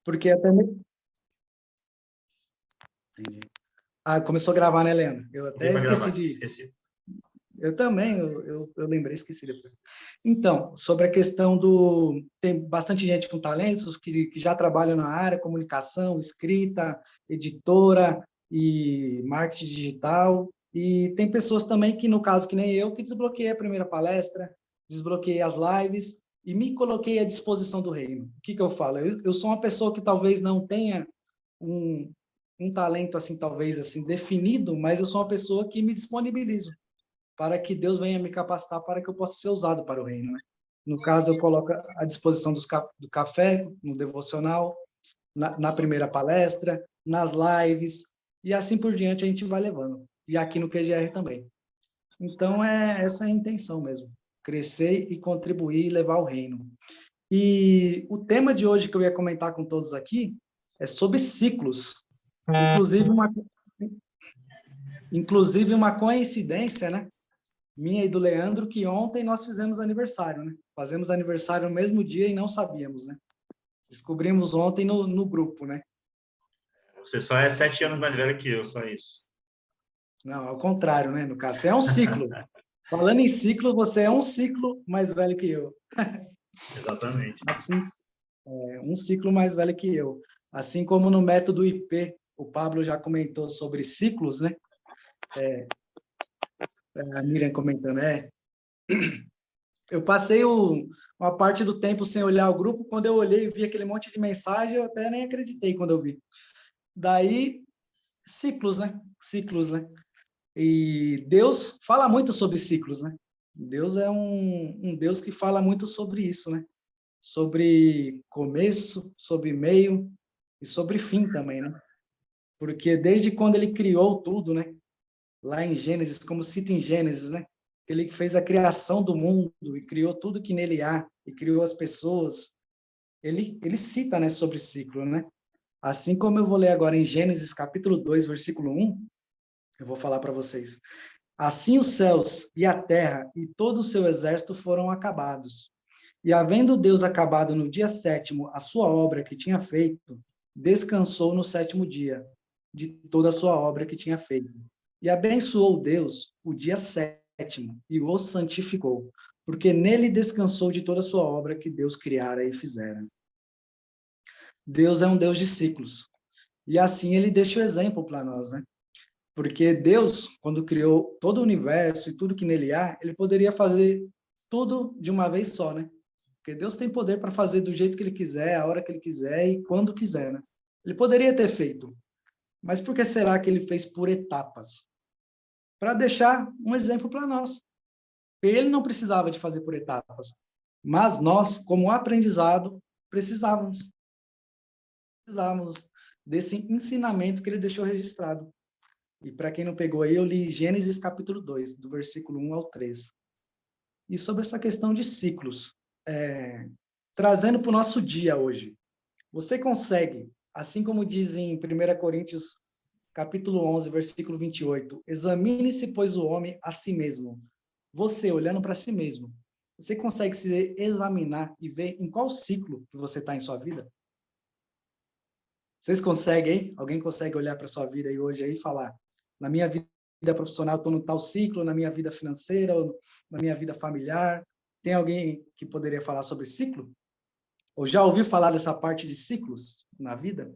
Porque até... Entendi. Ah, começou a gravar, né, Leandro? Eu até esqueci de... Esqueci. Eu também, eu lembrei, esqueci depois. Então, sobre a questão do... Tem bastante gente com talentos que já trabalham na área, comunicação, escrita, editora e marketing digital. E tem pessoas também que, no caso, que nem eu, que desbloqueei a primeira palestra, desbloqueei as lives e me coloquei à disposição do reino. O que eu falo? Eu sou uma pessoa que talvez não tenha um, um talento, assim, talvez, assim, definido, mas eu sou uma pessoa que me disponibilizo para que Deus venha me capacitar para que eu possa ser usado para o reino, né? No caso, eu coloco à disposição do café, no devocional, na primeira palestra, nas lives, e assim por diante a gente vai levando. E aqui no QGR também. Então, essa é a intenção mesmo, crescer e contribuir e levar o reino. E o tema de hoje que eu ia comentar com todos aqui é sobre ciclos. Inclusive uma coincidência, né? Minha e do Leandro, que ontem nós fizemos aniversário, né? Fazemos aniversário no mesmo dia e não sabíamos, né? Descobrimos ontem no grupo, né? Você só é 7 anos mais velho que eu, só isso. Não, ao contrário, né? No caso, você é um ciclo. Falando em ciclo, você é um ciclo mais velho que eu. Exatamente. Assim, um ciclo mais velho que eu. Assim como no método IP, o Pablo já comentou sobre ciclos, né? A Miriam comentando, eu passei uma parte do tempo sem olhar o grupo, quando eu olhei e vi aquele monte de mensagem, eu até nem acreditei quando eu vi. Daí, ciclos, né? Ciclos, né? E Deus fala muito sobre ciclos, né? Deus é um Deus que fala muito sobre isso, né? Sobre começo, sobre meio e sobre fim também, né? Porque desde quando ele criou tudo, né? Lá em Gênesis, como cita em Gênesis, né? Ele que fez a criação do mundo e criou tudo que nele há e criou as pessoas. Ele cita, né, sobre ciclo, né? Assim como eu vou ler agora em Gênesis capítulo 2, versículo 1, eu vou falar para vocês. Assim os céus e a terra e todo o seu exército foram acabados. E havendo Deus acabado no dia sétimo a sua obra que tinha feito, descansou no sétimo dia de toda a sua obra que tinha feito. E abençoou Deus o dia sétimo e o santificou, porque nele descansou de toda a sua obra que Deus criara e fizera. Deus é um Deus de ciclos. E assim ele deixa o exemplo para nós, né? Porque Deus, quando criou todo o universo e tudo que nele há, ele poderia fazer tudo de uma vez só, né? Porque Deus tem poder para fazer do jeito que ele quiser, a hora que ele quiser e quando quiser, né? Ele poderia ter feito, mas por que será que ele fez por etapas? Para deixar um exemplo para nós. Ele não precisava de fazer por etapas, mas nós, como aprendizado, precisávamos desse ensinamento que ele deixou registrado. E para quem não pegou aí, eu li Gênesis capítulo 2, do versículo 1 ao 3. E sobre essa questão de ciclos, trazendo para o nosso dia hoje, você consegue, assim como diz em 1 Coríntios capítulo 11, versículo 28, examine-se, pois, o homem a si mesmo. Você, olhando para si mesmo, você consegue se examinar e ver em qual ciclo que você está em sua vida? Vocês conseguem, hein? Alguém consegue olhar para sua vida aí hoje aí e falar, na minha vida profissional estou no tal ciclo, na minha vida financeira, ou na minha vida familiar? Tem alguém que poderia falar sobre ciclo? Ou já ouviu falar dessa parte de ciclos na vida?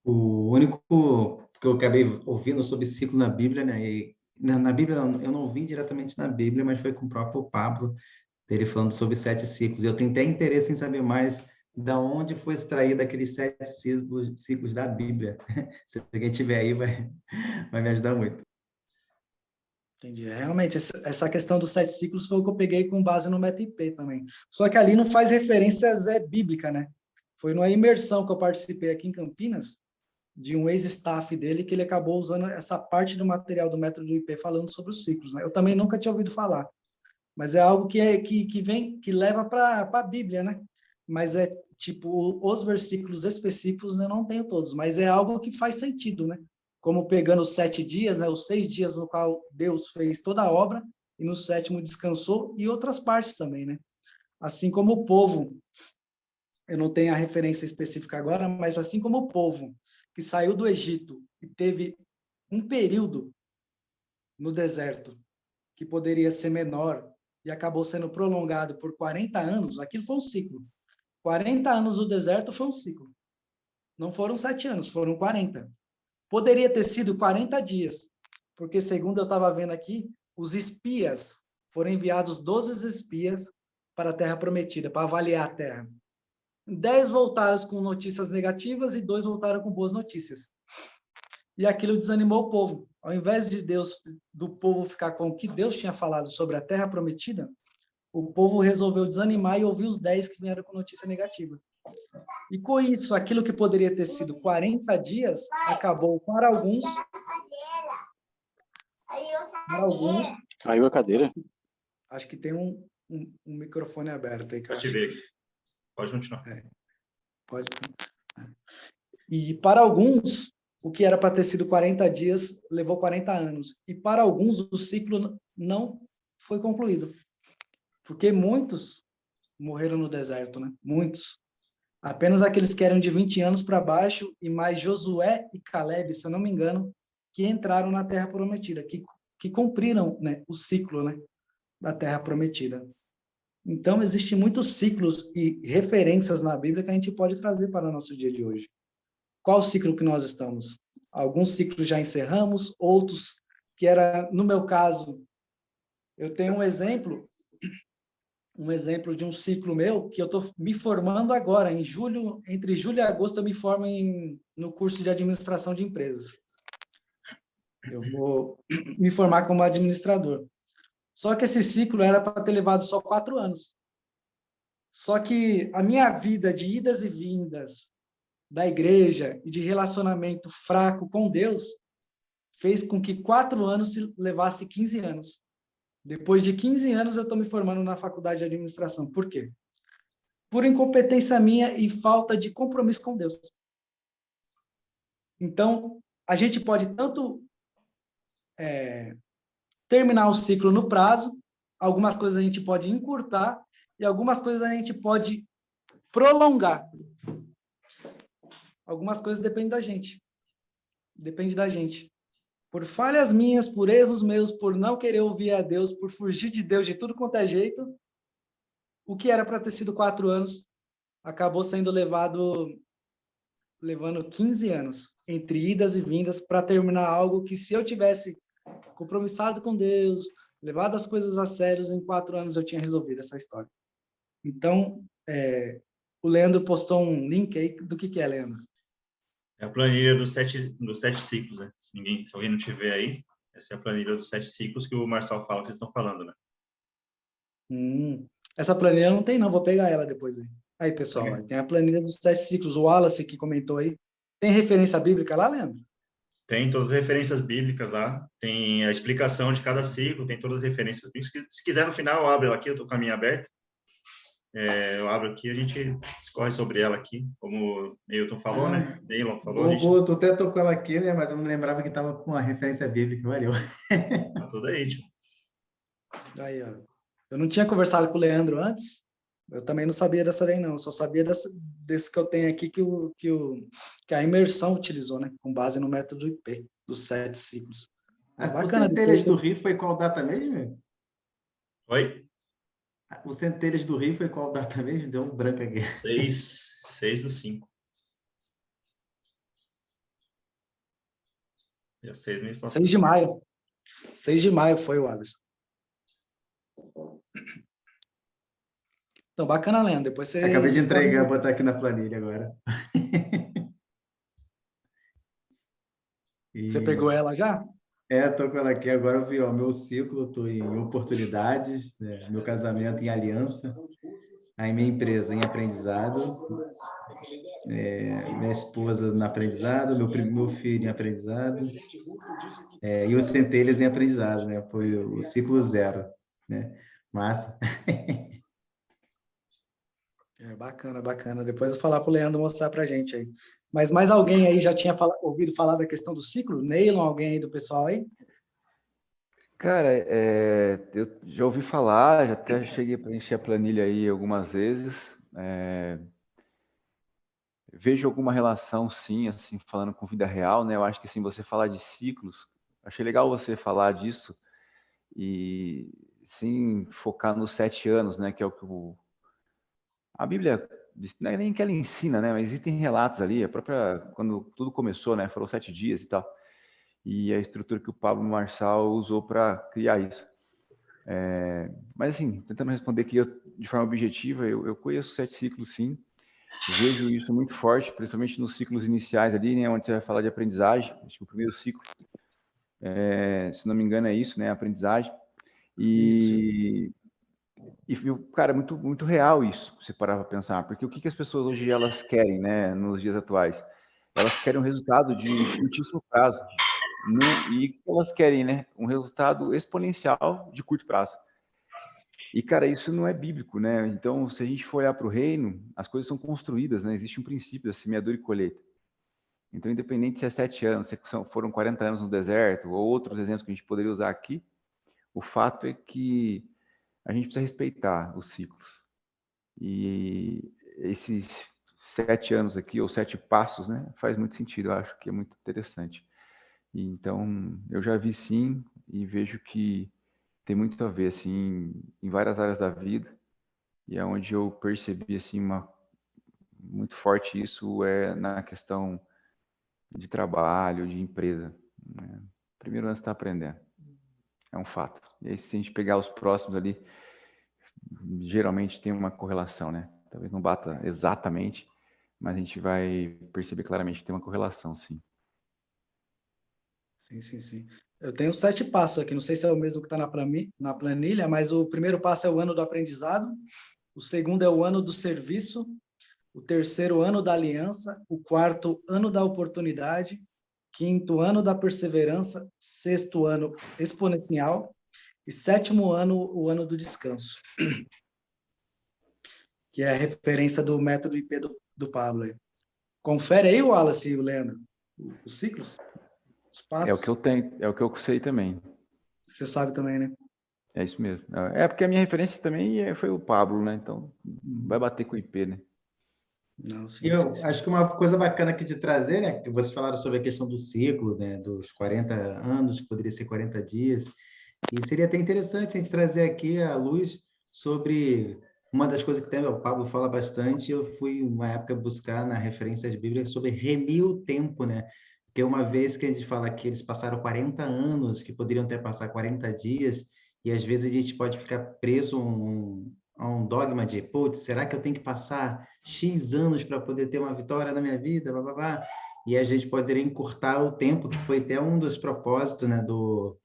O único que eu acabei ouvindo sobre ciclo na Bíblia, né? E na Bíblia, eu não vi diretamente na Bíblia, mas foi com o próprio Pablo, ele falando sobre 7 ciclos. Eu tenho até interesse em saber mais da onde foi extraído aqueles 7 ciclos da Bíblia. Se alguém tiver aí, vai me ajudar muito. Entendi. Realmente, essa questão dos 7 ciclos foi o que eu peguei com base no MetaIP também. Só que ali não faz referências bíblica, né? Foi numa imersão que eu participei aqui em Campinas, de um ex-staff dele, que ele acabou usando essa parte do material do método IP falando sobre os ciclos, né? Eu também nunca tinha ouvido falar, mas é algo que vem, que leva para a Bíblia, né? Mas é tipo, os versículos específicos eu não tenho todos, mas é algo que faz sentido, né? Como pegando os 7 dias, né? Os 6 dias no qual Deus fez toda a obra, e no sétimo descansou, e outras partes também, né? assim como o povo, eu não tenho a referência específica agora, mas assim como o povo que saiu do Egito e teve um período no deserto que poderia ser menor e acabou sendo prolongado por 40 anos, aquilo foi um ciclo. 40 anos do deserto foi um ciclo. Não foram 7 anos, foram 40. Poderia ter sido 40 dias, porque, segundo eu estava vendo aqui, os espias foram enviados 12 espias para a Terra Prometida, para avaliar a Terra. 10 voltaram com notícias negativas e 2 voltaram com boas notícias. E aquilo desanimou o povo. Ao invés de do povo ficar com o que Deus tinha falado sobre a Terra Prometida, o povo resolveu desanimar e ouvir os 10 que vieram com notícia negativa. E com isso, aquilo que poderia ter sido 40 dias, acabou para alguns. Caiu a cadeira. Acho que tem um microfone aberto aí. Pode ver. Pode continuar. Pode. E para alguns, o que era para ter sido 40 dias, levou 40 anos. E para alguns, o ciclo não foi concluído. Porque muitos morreram no deserto, né? Muitos. Apenas aqueles que eram de 20 anos para baixo, e mais Josué e Caleb, se eu não me engano, que entraram na Terra Prometida, que cumpriram, né, o ciclo, né, da Terra Prometida. Então, existem muitos ciclos e referências na Bíblia que a gente pode trazer para o nosso dia de hoje. Qual o ciclo que nós estamos? Alguns ciclos já encerramos, outros que era, no meu caso, eu tenho um exemplo de um ciclo meu, que eu estou me formando agora, em julho, entre julho e agosto, eu me formo no curso de administração de empresas. Eu vou me formar como administrador. Só que esse ciclo era para ter levado só 4 anos. Só que a minha vida de idas e vindas da igreja e de relacionamento fraco com Deus fez com que 4 anos se levasse 15 anos. Depois de 15 anos, eu estou me formando na faculdade de administração. Por quê? Por incompetência minha e falta de compromisso com Deus. Então, a gente pode tanto terminar o ciclo no prazo, algumas coisas a gente pode encurtar e algumas coisas a gente pode prolongar. Algumas coisas dependem da gente. Depende da gente. Por falhas minhas, por erros meus, por não querer ouvir a Deus, por fugir de Deus de tudo quanto é jeito, o que era para ter sido 4 anos, acabou sendo levando 15 anos, entre idas e vindas, para terminar algo que, se eu tivesse compromissado com Deus, levado as coisas a sério, em 4 anos eu tinha resolvido essa história. Então, o Leandro postou um link aí, do que é, Leandro? É a planilha dos 7 ciclos, né? Se alguém não tiver aí, essa é a planilha dos 7 ciclos que o Marçal fala que vocês estão falando, né? Essa planilha não tem, não. Vou pegar ela depois aí. Aí, pessoal, tem a planilha dos 7 ciclos. O Wallace que comentou aí. Tem referência bíblica lá, Leandro? Tem todas as referências bíblicas lá. Tem a explicação de cada ciclo. Tem todas as referências bíblicas. Se quiser, no final, eu abro ela aqui. Eu estou com a minha aberta. Eu abro aqui, a gente discorre sobre ela aqui, como o Neilton falou, né? Neilon falou. Tu até tocou ela aqui, né? Mas eu não lembrava que estava com a referência bíblica. Valeu. Tá tudo aí, tio. Aí, ó. Eu não tinha conversado com o Leandro antes. Eu também não sabia dessa daí, não. Eu só sabia desse que eu tenho aqui que a imersão utilizou, né? Com base no método IP, dos 7 ciclos. Mas bacana. O Centelhas do Rio foi qual data mesmo? Oi? O Centelhas do Rio foi qual data mesmo? Deu um branco aqui. 6/5. Dia 6 me 6 de maio. 6 de maio foi o Alisson. Então, bacana, Leandro. Depois você... Acabei de entregar, botar aqui na planilha agora. Você pegou ela já? Estou com ela aqui. Agora eu vi, ó, meu ciclo, estou em oportunidades, né? Meu casamento em aliança, aí minha empresa em aprendizado, minha esposa no aprendizado, meu filho em aprendizado, e os centelhas em aprendizado, né? Foi o ciclo 0, né? Massa. Bacana, bacana. Depois eu vou falar para o Leandro mostrar para a gente aí. Mas mais alguém aí já tinha ouvido falar da questão do ciclo? Neilon, alguém aí do pessoal aí? Cara, eu já ouvi falar, já até cheguei a preencher a planilha aí algumas vezes. Vejo alguma relação, sim, assim, falando com vida real, né? Eu acho que, assim, você falar de ciclos, achei legal você falar disso e, sim, focar nos 7 anos, né? Que é o que a Bíblia, não é nem que ela ensina, né? Mas existem relatos ali, a própria, quando tudo começou, né? Falou 7 dias e tal. E a estrutura que o Pablo Marçal usou para criar isso. Mas, assim, tentando responder aqui de forma objetiva, eu conheço 7 ciclos, sim. Vejo isso muito forte, principalmente nos ciclos iniciais ali, né, onde você vai falar de aprendizagem. Acho que o primeiro ciclo, se não me engano, é isso, né, aprendizagem. Isso. Cara, é muito, muito real isso, você parar para pensar, porque o que as pessoas hoje elas querem, né, nos dias atuais? Elas querem um resultado de curtíssimo prazo. E o que elas querem, né? Um resultado exponencial de curto prazo. E, cara, isso não é bíblico, né? Então, se a gente for olhar para o reino, as coisas são construídas, né? Existe um princípio da semeadura e colheita. Então, independente se é 7 anos, se foram 40 anos no deserto, ou outros exemplos que a gente poderia usar aqui, o fato é que a gente precisa respeitar os ciclos. E esses 7 anos aqui, ou 7 passos, né? Faz muito sentido, eu acho que é muito interessante. Então, eu já vi sim, e vejo que tem muito a ver, assim, em várias áreas da vida, e é onde eu percebi, assim, muito forte isso é na questão de trabalho, de empresa, né? Primeiro ano você está aprendendo, é um fato. E aí, se a gente pegar os próximos ali, geralmente tem uma correlação, né? Talvez não bata exatamente, mas a gente vai perceber claramente que tem uma correlação, sim. Sim. Eu tenho 7 passos aqui, não sei se é o mesmo que está na planilha, mas o primeiro passo é o ano do aprendizado, o segundo é o ano do serviço, o terceiro ano da aliança, o quarto ano da oportunidade, quinto ano da perseverança, sexto ano exponencial e sétimo ano o ano do descanso, que é a referência do método IP do Pablo. Aí. Confere aí, Wallace e o Leandro, os ciclos, os É o que passos. eu tenho, é o que eu sei também. Você sabe também, né? É isso mesmo. É porque a minha referência também foi o Pablo, né? Então vai bater com o IP, né? Não, E sim. eu acho que uma coisa bacana aqui de trazer, né, que vocês falaram sobre a questão do ciclo, né, dos 40 anos, que poderia ser 40 dias, e seria até interessante a gente trazer aqui a luz sobre uma das coisas que o Pablo fala bastante. Eu fui, uma época, buscar na referência de Bíblia sobre remir o tempo, né? Porque uma vez que a gente fala que eles passaram 40 anos, que poderiam até passar 40 dias, e às vezes a gente pode ficar preso a um dogma de, putz, será que eu tenho que passar X anos para poder ter uma vitória na minha vida? Blá, blá, blá. E a gente poderia encurtar o tempo, que foi até um dos propósitos, né, do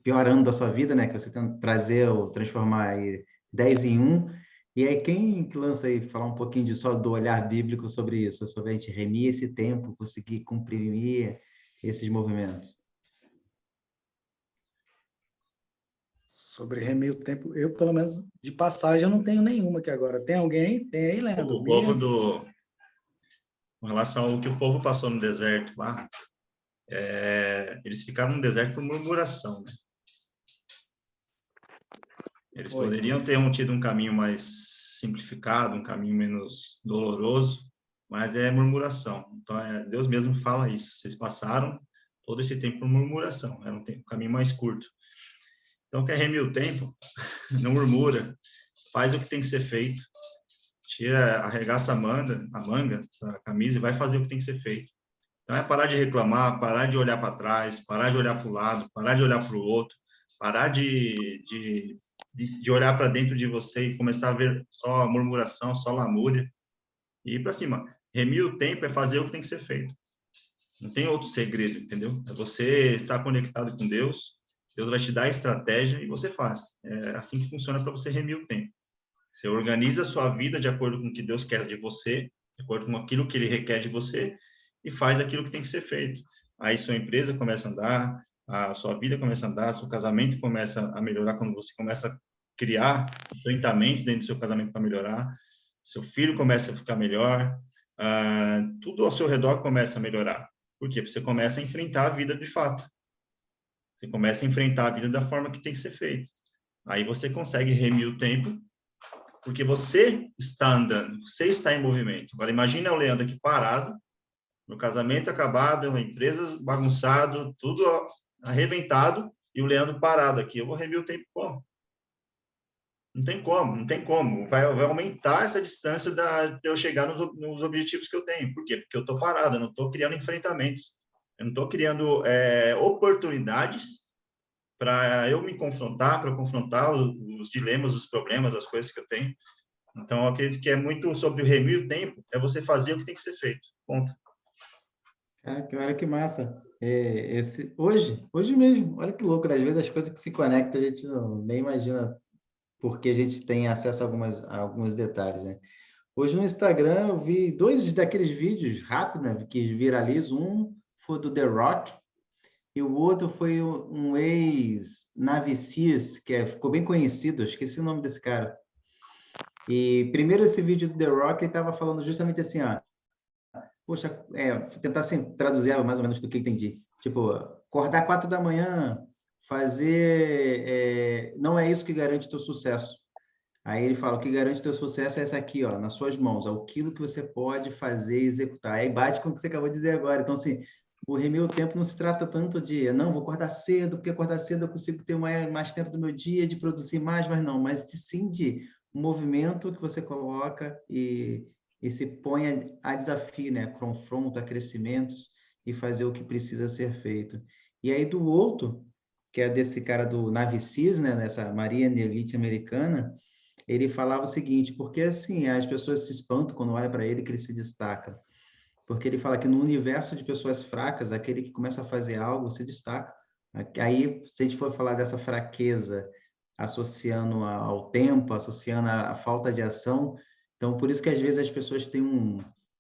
pior ano da sua vida, né? Que você tenta trazer ou transformar aí 10 em 1. E aí, quem lança aí, falar um pouquinho só do olhar bíblico sobre isso, sobre a gente remir esse tempo, conseguir comprimir esses movimentos? Sobre remir o tempo, eu, pelo menos, de passagem, eu não tenho nenhuma aqui agora. Tem alguém? Tem aí, Leandro? O povo Miriam? com relação ao que o povo passou no deserto lá, eles ficaram no deserto por murmuração, né? Eles Oi. poderiam ter tido um caminho mais simplificado, um caminho menos doloroso, mas é murmuração. Então, Deus mesmo fala isso. Vocês passaram todo esse tempo por murmuração. Era um caminho mais curto. Então, quer remir o tempo? Não murmura. Faz o que tem que ser feito. Tira, arregaça a manga da camisa e vai fazer o que tem que ser feito. Então, é parar de reclamar, parar de olhar para trás, parar de olhar para o lado, parar de olhar para o outro, parar de olhar para dentro de você e começar a ver só murmuração, só lamúria, e ir para cima. Remir o tempo é fazer o que tem que ser feito. Não tem outro segredo, entendeu? É você estar conectado com Deus, Deus vai te dar a estratégia e você faz. É assim que funciona para você remir o tempo. Você organiza a sua vida de acordo com o que Deus quer de você, de acordo com aquilo que Ele requer de você, e faz aquilo que tem que ser feito. Aí sua empresa começa a andar, a sua vida começa a andar, seu casamento começa a melhorar quando você começa a criar enfrentamentos dentro do seu casamento para melhorar, seu filho começa a ficar melhor, tudo ao seu redor começa a melhorar. Por quê? Porque você começa a enfrentar a vida de fato. Você começa a enfrentar a vida da forma que tem que ser feito. Aí você consegue remir o tempo, porque você está andando, você está em movimento. Agora, imagina o Leandro aqui parado, no casamento acabado, uma empresa bagunçado, tudo arrebentado, e o Leandro parado aqui. Eu vou remir o tempo como? Não tem como, não tem como. Vai aumentar essa distância de eu chegar nos objetivos que eu tenho. Por quê? Porque eu estou parado, eu não estou criando enfrentamentos. Eu não estou criando oportunidades para eu me confrontar, para confrontar os dilemas, os problemas, as coisas que eu tenho. Então, eu acredito que é muito sobre o remir o tempo, é você fazer o que tem que ser feito. Ponto. Olha que massa. Hoje mesmo, olha que louco, né? Às vezes as coisas que se conectam a gente nem imagina porque a gente tem acesso a alguns detalhes, né? Hoje no Instagram eu vi dois daqueles vídeos rápidos, né, que viralizam. Um foi do The Rock e o outro foi um ex-Navy Seals, ficou bem conhecido, eu esqueci o nome desse cara. E primeiro esse vídeo do The Rock, ele estava falando justamente assim, ó, poxa, vou tentar assim, traduzir mais ou menos do que eu entendi. Tipo, acordar 4 da manhã, não é isso que garante teu sucesso. Aí ele fala, o que garante teu sucesso é essa aqui, ó, nas suas mãos, é aquilo que você pode fazer e executar. Aí bate com o que você acabou de dizer agora. Então, assim, o remir o tempo não se trata tanto de, não, vou acordar cedo, porque acordar cedo eu consigo ter mais tempo do meu dia, de produzir mais, mas não, mas sim de um movimento que você coloca e se põe a desafio, né, confronto, a crescimentos e fazer o que precisa ser feito. E aí do outro, que é desse cara do Navy Seals, né, dessa Marinha Elite americana, ele falava o seguinte, porque assim, as pessoas se espantam quando olham para ele que ele se destaca. Porque ele fala que no universo de pessoas fracas, aquele que começa a fazer algo se destaca. Aí, se a gente for falar dessa fraqueza, associando ao tempo, associando à falta de ação, então por isso que às vezes as pessoas têm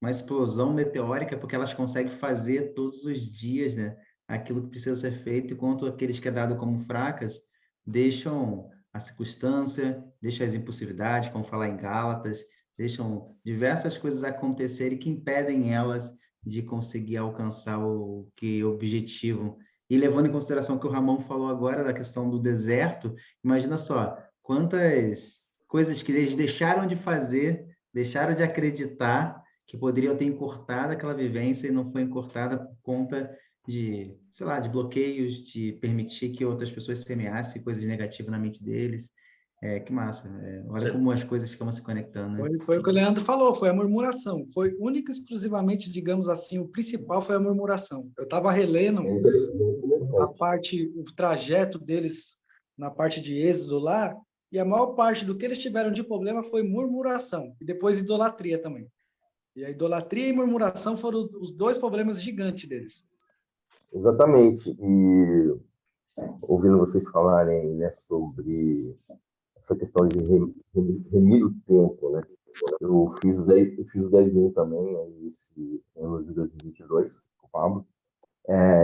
uma explosão meteórica, porque elas conseguem fazer todos os dias, né, aquilo que precisa ser feito, enquanto aqueles que é dado como fracas deixam a circunstância, deixam as impulsividades, como falar em Gálatas, deixam diversas coisas acontecerem que impedem elas de conseguir alcançar o que objetivam. E levando em consideração o que o Ramon falou agora da questão do deserto, imagina só quantas coisas que eles deixaram de fazer, deixaram de acreditar que poderiam ter encurtado aquela vivência e não foi encurtada por conta de, sei lá, de bloqueios, de permitir que outras pessoas semeassem coisas negativas na mente deles. Que massa. Olha como as coisas ficam se conectando, né? Foi o que o Leandro falou, foi a murmuração. Foi única e exclusivamente, digamos assim, o principal foi a murmuração. Eu estava relendo o trajeto deles na parte de Êxodo lá, e a maior parte do que eles tiveram de problema foi murmuração, e depois idolatria também. E a idolatria e murmuração foram os dois problemas gigantes deles. Exatamente. E ouvindo vocês falarem, né, sobre essa questão de remir o tempo, né? Eu fiz o 10 também, aí, esse ano de 2022, com o Pablo.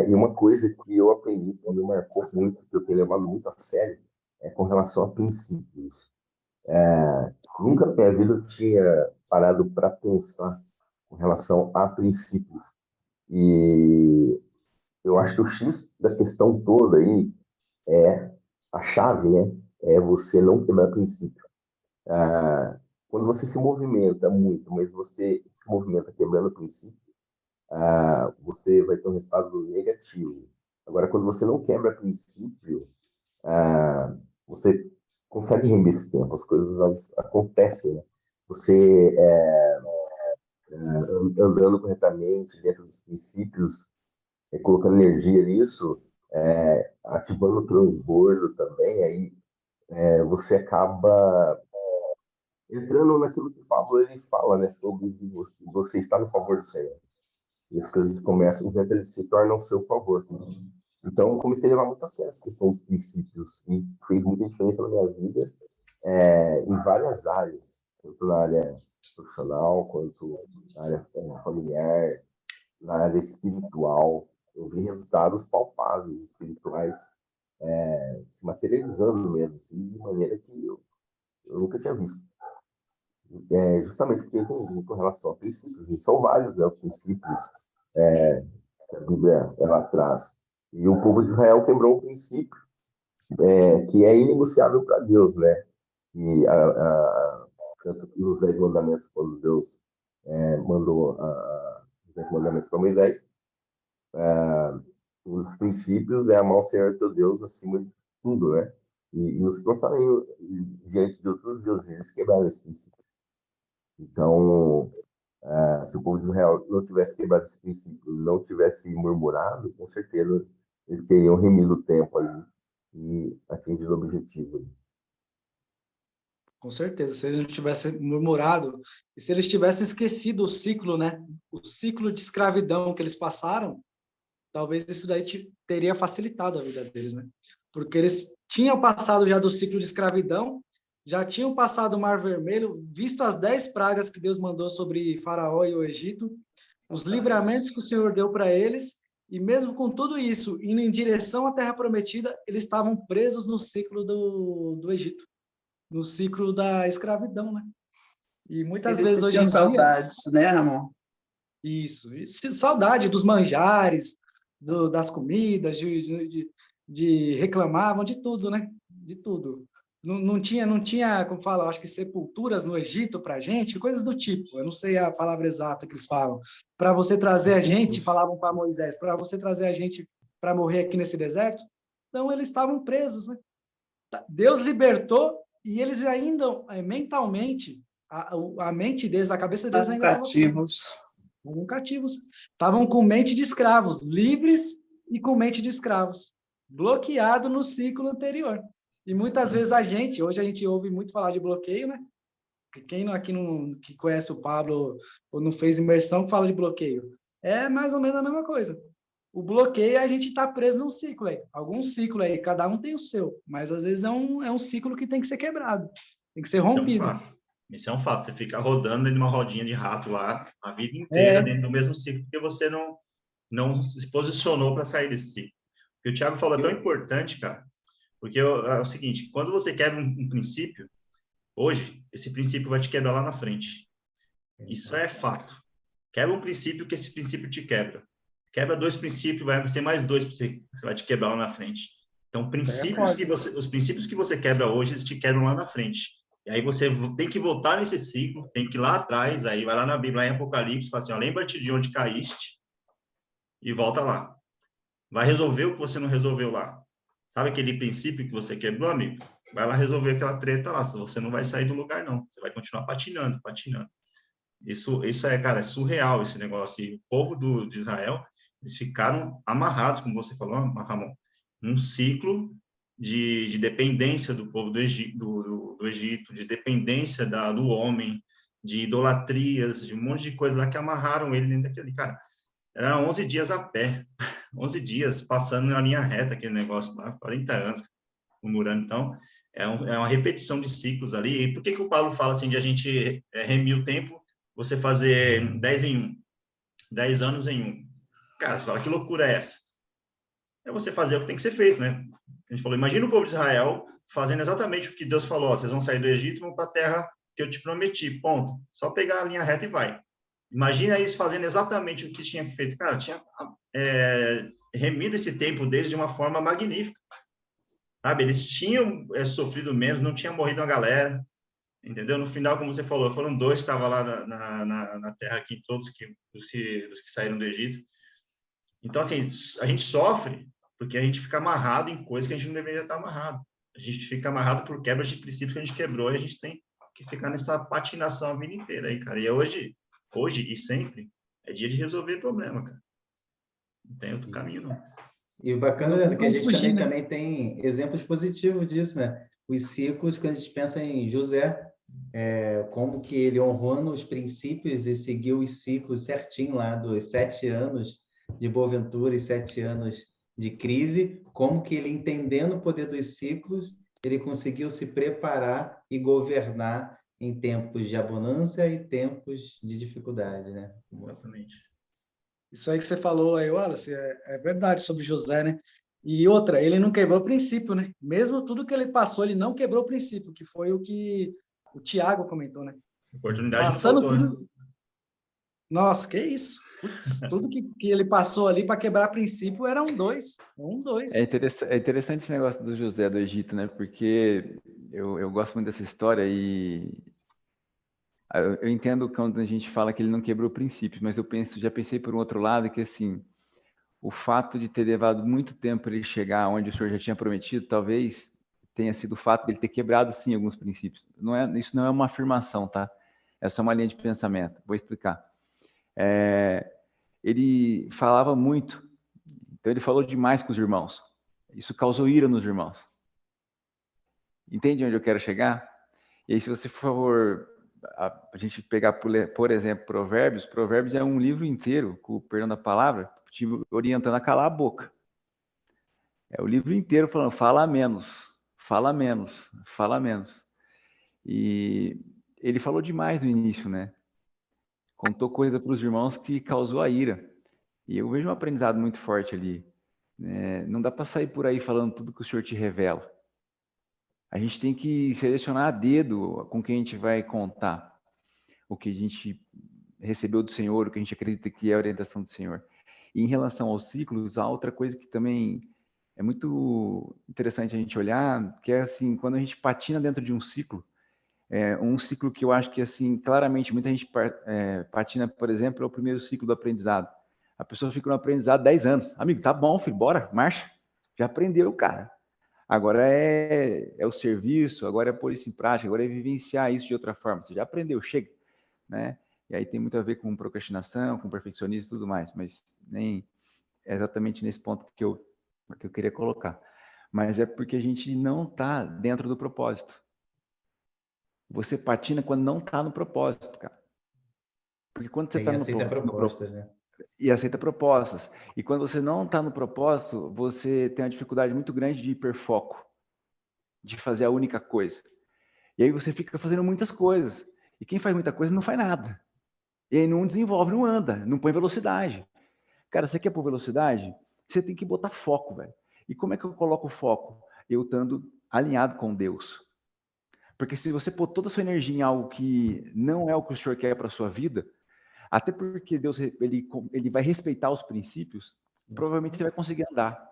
E uma coisa que eu aprendi, que me marcou muito, que eu tenho levado muito a sério, é com relação a princípios. Nunca na minha vida eu tinha parado para pensar com relação a princípios. E eu acho que o X da questão toda aí é a chave, né? É você não quebrar princípio. Quando você se movimenta muito, mas você se movimenta quebrando princípio, você vai ter um resultado negativo. Agora, quando você não quebra princípio, você consegue render esse tempo, as coisas acontecem, né? Você andando corretamente dentro dos princípios, colocando energia nisso, ativando o transbordo também, aí você acaba entrando naquilo que o Pablo ele fala, né, sobre você estar no favor do Senhor. E as coisas começam, eles se tornam ao seu favor. Então, eu comecei a levar muito a sério essa questão dos princípios e fez muita diferença na minha vida em várias áreas, tanto na área profissional, quanto na área familiar, na área espiritual. Eu vi resultados palpáveis, espirituais, se materializando mesmo, assim, de maneira que eu nunca tinha visto. Justamente porque tem com relação a princípios, e são vários, né, os princípios que a Bíblia ela traz. E o povo de Israel quebrou um princípio que é inegociável para Deus, né? E tanto que nos 10 mandamentos, quando Deus mandou os 10 mandamentos para Moisés, os princípios é amar o Senhor teu Deus acima de tudo, né? E os prostram diante de outros deuses, eles quebraram esse princípio. Então, se o povo de Israel não tivesse quebrado esse princípio, não tivesse murmurado, com certeza eles teriam remido o tempo ali e atingido o objetivo. Com certeza, se eles não tivessem murmurado, e se eles tivessem esquecido o ciclo, né? O ciclo de escravidão que eles passaram, talvez isso daí teria facilitado a vida deles, né? Porque eles tinham passado já do ciclo de escravidão, já tinham passado o Mar Vermelho, visto as 10 pragas que Deus mandou sobre Faraó e o Egito, os livramentos que o Senhor deu para eles, e mesmo com tudo isso, indo em direção à Terra Prometida, eles estavam presos no ciclo do Egito, no ciclo da escravidão, né? E muitas Eles vezes hoje sentiam em dia... saudades, né, Ramon? Isso, saudade dos manjares, das comidas, de reclamavam de tudo, né? De tudo. Não tinha, como fala, acho que sepulturas no Egito para gente, coisas do tipo. Eu não sei a palavra exata que eles falam. Para você trazer a gente, falavam para Moisés, para você trazer a gente para morrer aqui nesse deserto. Então eles estavam presos, né? Deus libertou e eles ainda mentalmente, a mente deles, a cabeça deles ainda estava presa. Estavam cativos. Estavam com mente de escravos, livres e com mente de escravos, bloqueado no ciclo anterior. E muitas vezes hoje a gente ouve muito falar de bloqueio, né? Quem aqui que conhece o Pablo ou não fez imersão fala de bloqueio. É mais ou menos a mesma coisa. O bloqueio é a gente está preso num ciclo aí. Algum ciclo aí, cada um tem o seu, mas às vezes é um ciclo que tem que ser quebrado, tem que ser rompido. Isso é um fato. Você fica rodando dentro de uma rodinha de rato lá a vida inteira dentro do mesmo ciclo, porque você não se posicionou para sair desse ciclo. O que o Thiago falou é tão importante, cara, porque é o seguinte, quando você quebra um princípio, hoje, esse princípio vai te quebrar lá na frente. Isso é fato. Quebra um princípio que esse princípio te quebra. Quebra 2 princípios, vai ser mais 2 que você vai te quebrar lá na frente. Então, os princípios que você quebra hoje, eles te quebram lá na frente. E aí você tem que voltar nesse ciclo, tem que ir lá atrás, aí vai lá na Bíblia, lá em Apocalipse, fala assim, lembra-te de onde caíste e volta lá. Vai resolver o que você não resolveu lá. Sabe aquele princípio que você quebrou, amigo? Vai lá resolver aquela treta lá, você não vai sair do lugar, não. Você vai continuar patinando. Isso cara, é surreal esse negócio. E o povo de Israel, eles ficaram amarrados, como você falou, Ramon, num ciclo de dependência do povo do Egito, de dependência do homem, de idolatrias, de um monte de coisa lá que amarraram ele dentro daquele, cara. Era 11 dias a pé, 11 dias passando na linha reta aquele negócio lá, 40 anos, murmurando. Então, é uma repetição de ciclos ali. E por que o Paulo fala assim de a gente remir o tempo, você fazer 10 em 1, 10 anos em 1? Cara, você fala, que loucura é essa? É você fazer o que tem que ser feito, né? A gente falou, imagina o povo de Israel fazendo exatamente o que Deus falou, vocês vão sair do Egito e vão para a terra que eu te prometi, ponto. Só pegar a linha reta e vai. Imagina eles fazendo exatamente o que tinha feito. Cara, tinha remido esse tempo deles de uma forma magnífica. Sabe? Eles tinham sofrido menos, não tinha morrido uma galera, entendeu? No final, como você falou, foram 2 que estavam lá na terra aqui, todos dos que saíram do Egito. Então, assim, a gente sofre porque a gente fica amarrado em coisas que a gente não deveria estar amarrado. A gente fica amarrado por quebras de princípios que a gente quebrou e a gente tem que ficar nessa patinação a vida inteira aí, cara. E hoje e sempre, é dia de resolver problema, cara. Não tem outro caminho, não. E o bacana é que a gente também tem exemplos positivos disso, né? Os ciclos, quando a gente pensa em José, como que ele honrando os princípios e seguiu os ciclos certinho lá dos 7 anos de boaventura e 7 anos de crise, como que ele, entendendo o poder dos ciclos, ele conseguiu se preparar e governar em tempos de abundância e tempos de dificuldade, né? Exatamente. Isso aí que você falou aí, Wallace, é verdade sobre José, né? E outra, ele não quebrou o princípio, né? Mesmo tudo que ele passou, ele não quebrou o princípio, que foi o que o Tiago comentou, né? Oportunidade passando tudo, Nossa, que isso? Putz, tudo que ele passou ali para quebrar princípio era um 2. Um 2. É interessante esse negócio do José do Egito, né? Porque eu gosto muito dessa história e eu entendo quando a gente fala que ele não quebrou princípios, mas já pensei por um outro lado que, assim, o fato de ter levado muito tempo para ele chegar onde o Senhor já tinha prometido, talvez tenha sido o fato de ele ter quebrado, sim, alguns princípios. Isso não é uma afirmação, tá? Essa é uma linha de pensamento. Vou explicar. Ele falava muito, então ele falou demais com os irmãos. Isso causou ira nos irmãos. Entende onde eu quero chegar? E aí, se você, por favor, a gente pegar, por exemplo, Provérbios é um livro inteiro, com o perdão da palavra, te orientando a calar a boca. É o livro inteiro falando, fala menos, fala menos, fala menos. E ele falou demais no início, né? Contou coisa para os irmãos que causou a ira. E eu vejo um aprendizado muito forte ali. Não dá para sair por aí falando tudo que o Senhor te revela. A gente tem que selecionar a dedo com quem a gente vai contar o que a gente recebeu do Senhor, o que a gente acredita que é a orientação do Senhor. E em relação aos ciclos, há outra coisa que também é muito interessante a gente olhar, que é assim, quando a gente patina dentro de um ciclo que eu acho que, assim, claramente, muita gente patina, por exemplo, é o primeiro ciclo do aprendizado. A pessoa fica no aprendizado 10 anos. Amigo, tá bom, filho, bora, marcha. Já aprendeu, cara. Agora é o serviço, agora é pôr isso em prática, agora é vivenciar isso de outra forma. Você já aprendeu, chega, né? E aí tem muito a ver com procrastinação, com perfeccionismo e tudo mais, mas nem é exatamente nesse ponto que eu queria colocar. Mas é porque a gente não está dentro do propósito. Você patina quando não está no propósito, cara. Porque quando você está no propostas, né? E aceita propostas. E quando você não está no propósito, você tem uma dificuldade muito grande de hiperfoco, de fazer a única coisa. E aí você fica fazendo muitas coisas. E quem faz muita coisa não faz nada. E aí não desenvolve, não anda, não põe velocidade. Cara, você quer pôr velocidade? Você tem que botar foco, velho. E como é que eu coloco o foco? Eu estando alinhado com Deus. Porque se você pôr toda a sua energia em algo que não é o que o Senhor quer para a sua vida, até porque Deus ele vai respeitar os princípios, provavelmente você vai conseguir andar.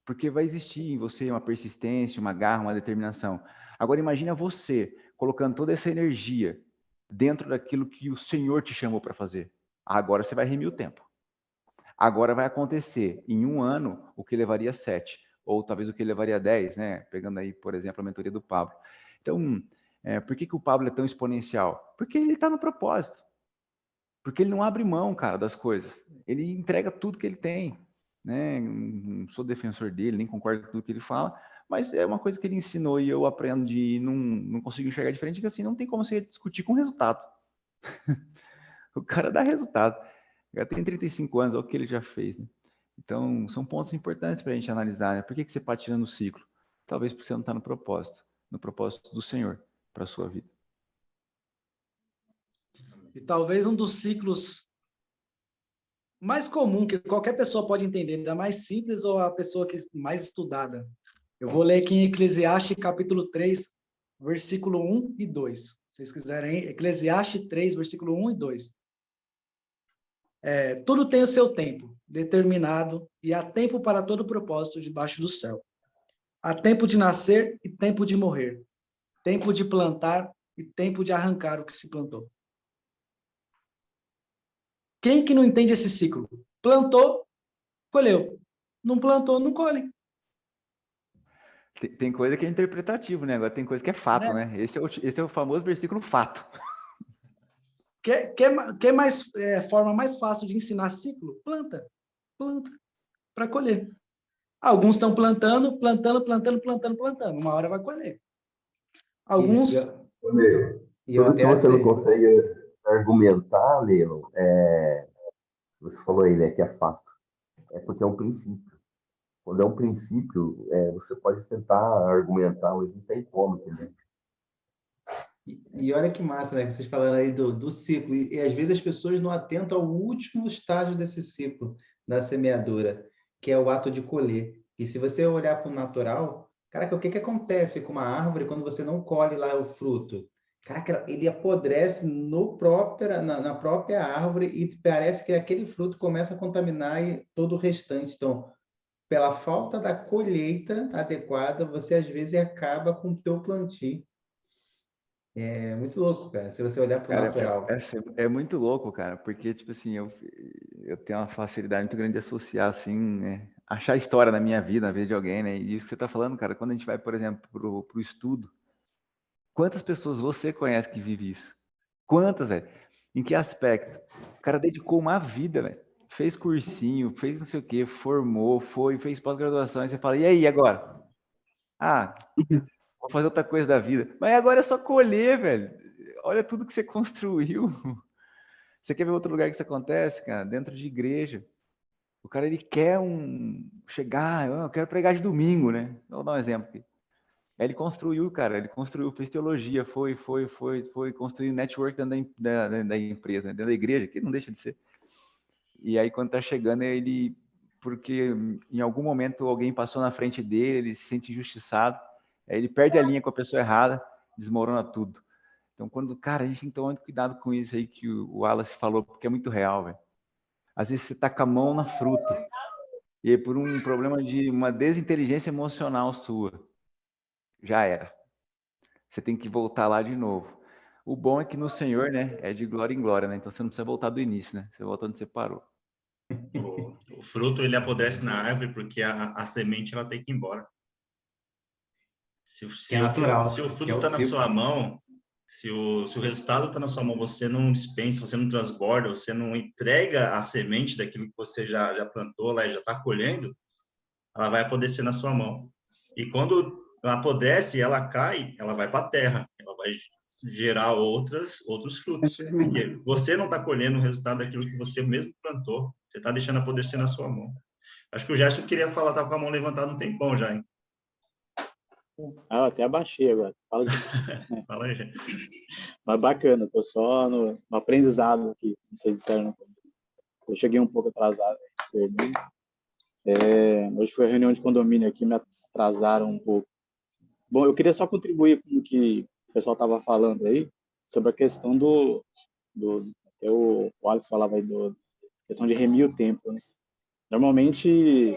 Porque vai existir em você uma persistência, uma garra, uma determinação. Agora imagina você colocando toda essa energia dentro daquilo que o Senhor te chamou para fazer. Agora você vai remir o tempo. Agora vai acontecer em um ano o que levaria 7, ou talvez o que levaria 10, né? Pegando aí, por exemplo, a mentoria do Pablo. Então, por que o Pablo é tão exponencial? Porque ele está no propósito. Porque ele não abre mão, cara, das coisas. Ele entrega tudo que ele tem. Né? Não sou defensor dele, nem concordo com tudo que ele fala, mas é uma coisa que ele ensinou e eu aprendo e não consigo enxergar diferente, que assim, não tem como você discutir com resultado. O cara dá resultado. Já tem 35 anos, olha o que ele já fez. Né? Então, são pontos importantes para a gente analisar. Né? Por que você patina no ciclo? Talvez porque você não está no propósito do Senhor para a sua vida. E talvez um dos ciclos mais comum que qualquer pessoa pode entender, da mais simples ou a pessoa que mais estudada. Eu vou ler aqui em Eclesiastes capítulo 3, versículo 1 e 2. Se vocês quiserem, Eclesiastes 3, versículo 1 e 2. Tudo tem o seu tempo determinado e há tempo para todo propósito debaixo do céu. Há tempo de nascer e tempo de morrer. Tempo de plantar e tempo de arrancar o que se plantou. Quem que não entende esse ciclo? Plantou, colheu. Não plantou, não colhe. Tem coisa que é interpretativo, né? Agora tem coisa que é fato, né? Esse é o famoso versículo fato. Quer mais forma mais fácil de ensinar ciclo? Planta para colher. Alguns estão plantando. Uma hora vai colher. Alguns. Tudo que você não consegue argumentar, Leon, você falou aí, né, que é fato. É porque é um princípio. Quando é um princípio, você pode tentar argumentar, mas não tem como, entendeu? E olha que massa, né? Vocês falaram aí do ciclo. E às vezes as pessoas não atentam ao último estágio desse ciclo da semeadura, que é o ato de colher. E se você olhar para o natural, caraca, o que acontece com uma árvore quando você não colhe lá o fruto? Caraca, ele apodrece na própria árvore e parece que aquele fruto começa a contaminar todo o restante. Então, pela falta da colheita adequada, você às vezes acaba com o teu plantio. É muito louco, cara, se você olhar para o Cara, natural. é muito louco, cara, porque, tipo assim, eu tenho uma facilidade muito grande de associar, assim, né, achar história na minha vida, na vida de alguém, né, e isso que você tá falando, cara, quando a gente vai, por exemplo, pro estudo, quantas pessoas você conhece que vive isso? Quantas, velho? Em que aspecto? O cara dedicou uma vida, velho, fez cursinho, fez não sei o quê, formou, fez pós-graduação, e você fala, e aí, agora? Ah, vou fazer outra coisa da vida. Mas agora é só colher, velho. Olha tudo que você construiu. Você quer ver outro lugar que isso acontece, cara? Dentro de igreja. O cara, ele quer chegar, eu quero pregar de domingo, né? Vou dar um exemplo aqui. Aí ele construiu, cara, fez teologia, foi, construiu network dentro da empresa, dentro da igreja, que não deixa de ser. E aí, quando tá chegando, porque em algum momento alguém passou na frente dele, ele se sente injustiçado, aí ele perde a linha com a pessoa errada, desmorona tudo. Então, cara, a gente tem que tomar muito cuidado com isso aí que o Wallace falou, porque é muito real, velho. Às vezes você tá com a mão na fruta, e aí por um problema de uma desinteligência emocional sua, já era. Você tem que voltar lá de novo. O bom é que no Senhor, né, é de glória em glória, né? Então você não precisa voltar do início, né? Você volta onde você parou. O fruto, ele apodrece na árvore porque a semente, ela tem que ir embora. Que é natural, Se o que fruto é o está na sua ciclo. mão, se o resultado está na sua mão, você não dispensa, você não transborda, você não entrega a semente daquilo que você já plantou lá e já está colhendo, ela vai apodrecer na sua mão. E quando ela apodrece, ela cai, ela vai para a terra, ela vai gerar outros frutos, porque você não está colhendo o resultado daquilo que você mesmo plantou, você está deixando apodrecer na sua mão. Acho que o Gerson queria falar, estava com a mão levantada um tempão já, hein? Ah, eu até abaixei agora. Fala de... Fala aí, gente. Mas bacana, tô só no aprendizado aqui, como vocês disseram no começo. Eu cheguei um pouco atrasado, perdi. Hoje foi a reunião de condomínio aqui, me atrasaram um pouco. Bom, eu queria só contribuir com o que o pessoal estava falando aí, sobre a questão até o Alex falava aí questão de remir o tempo, né? Normalmente,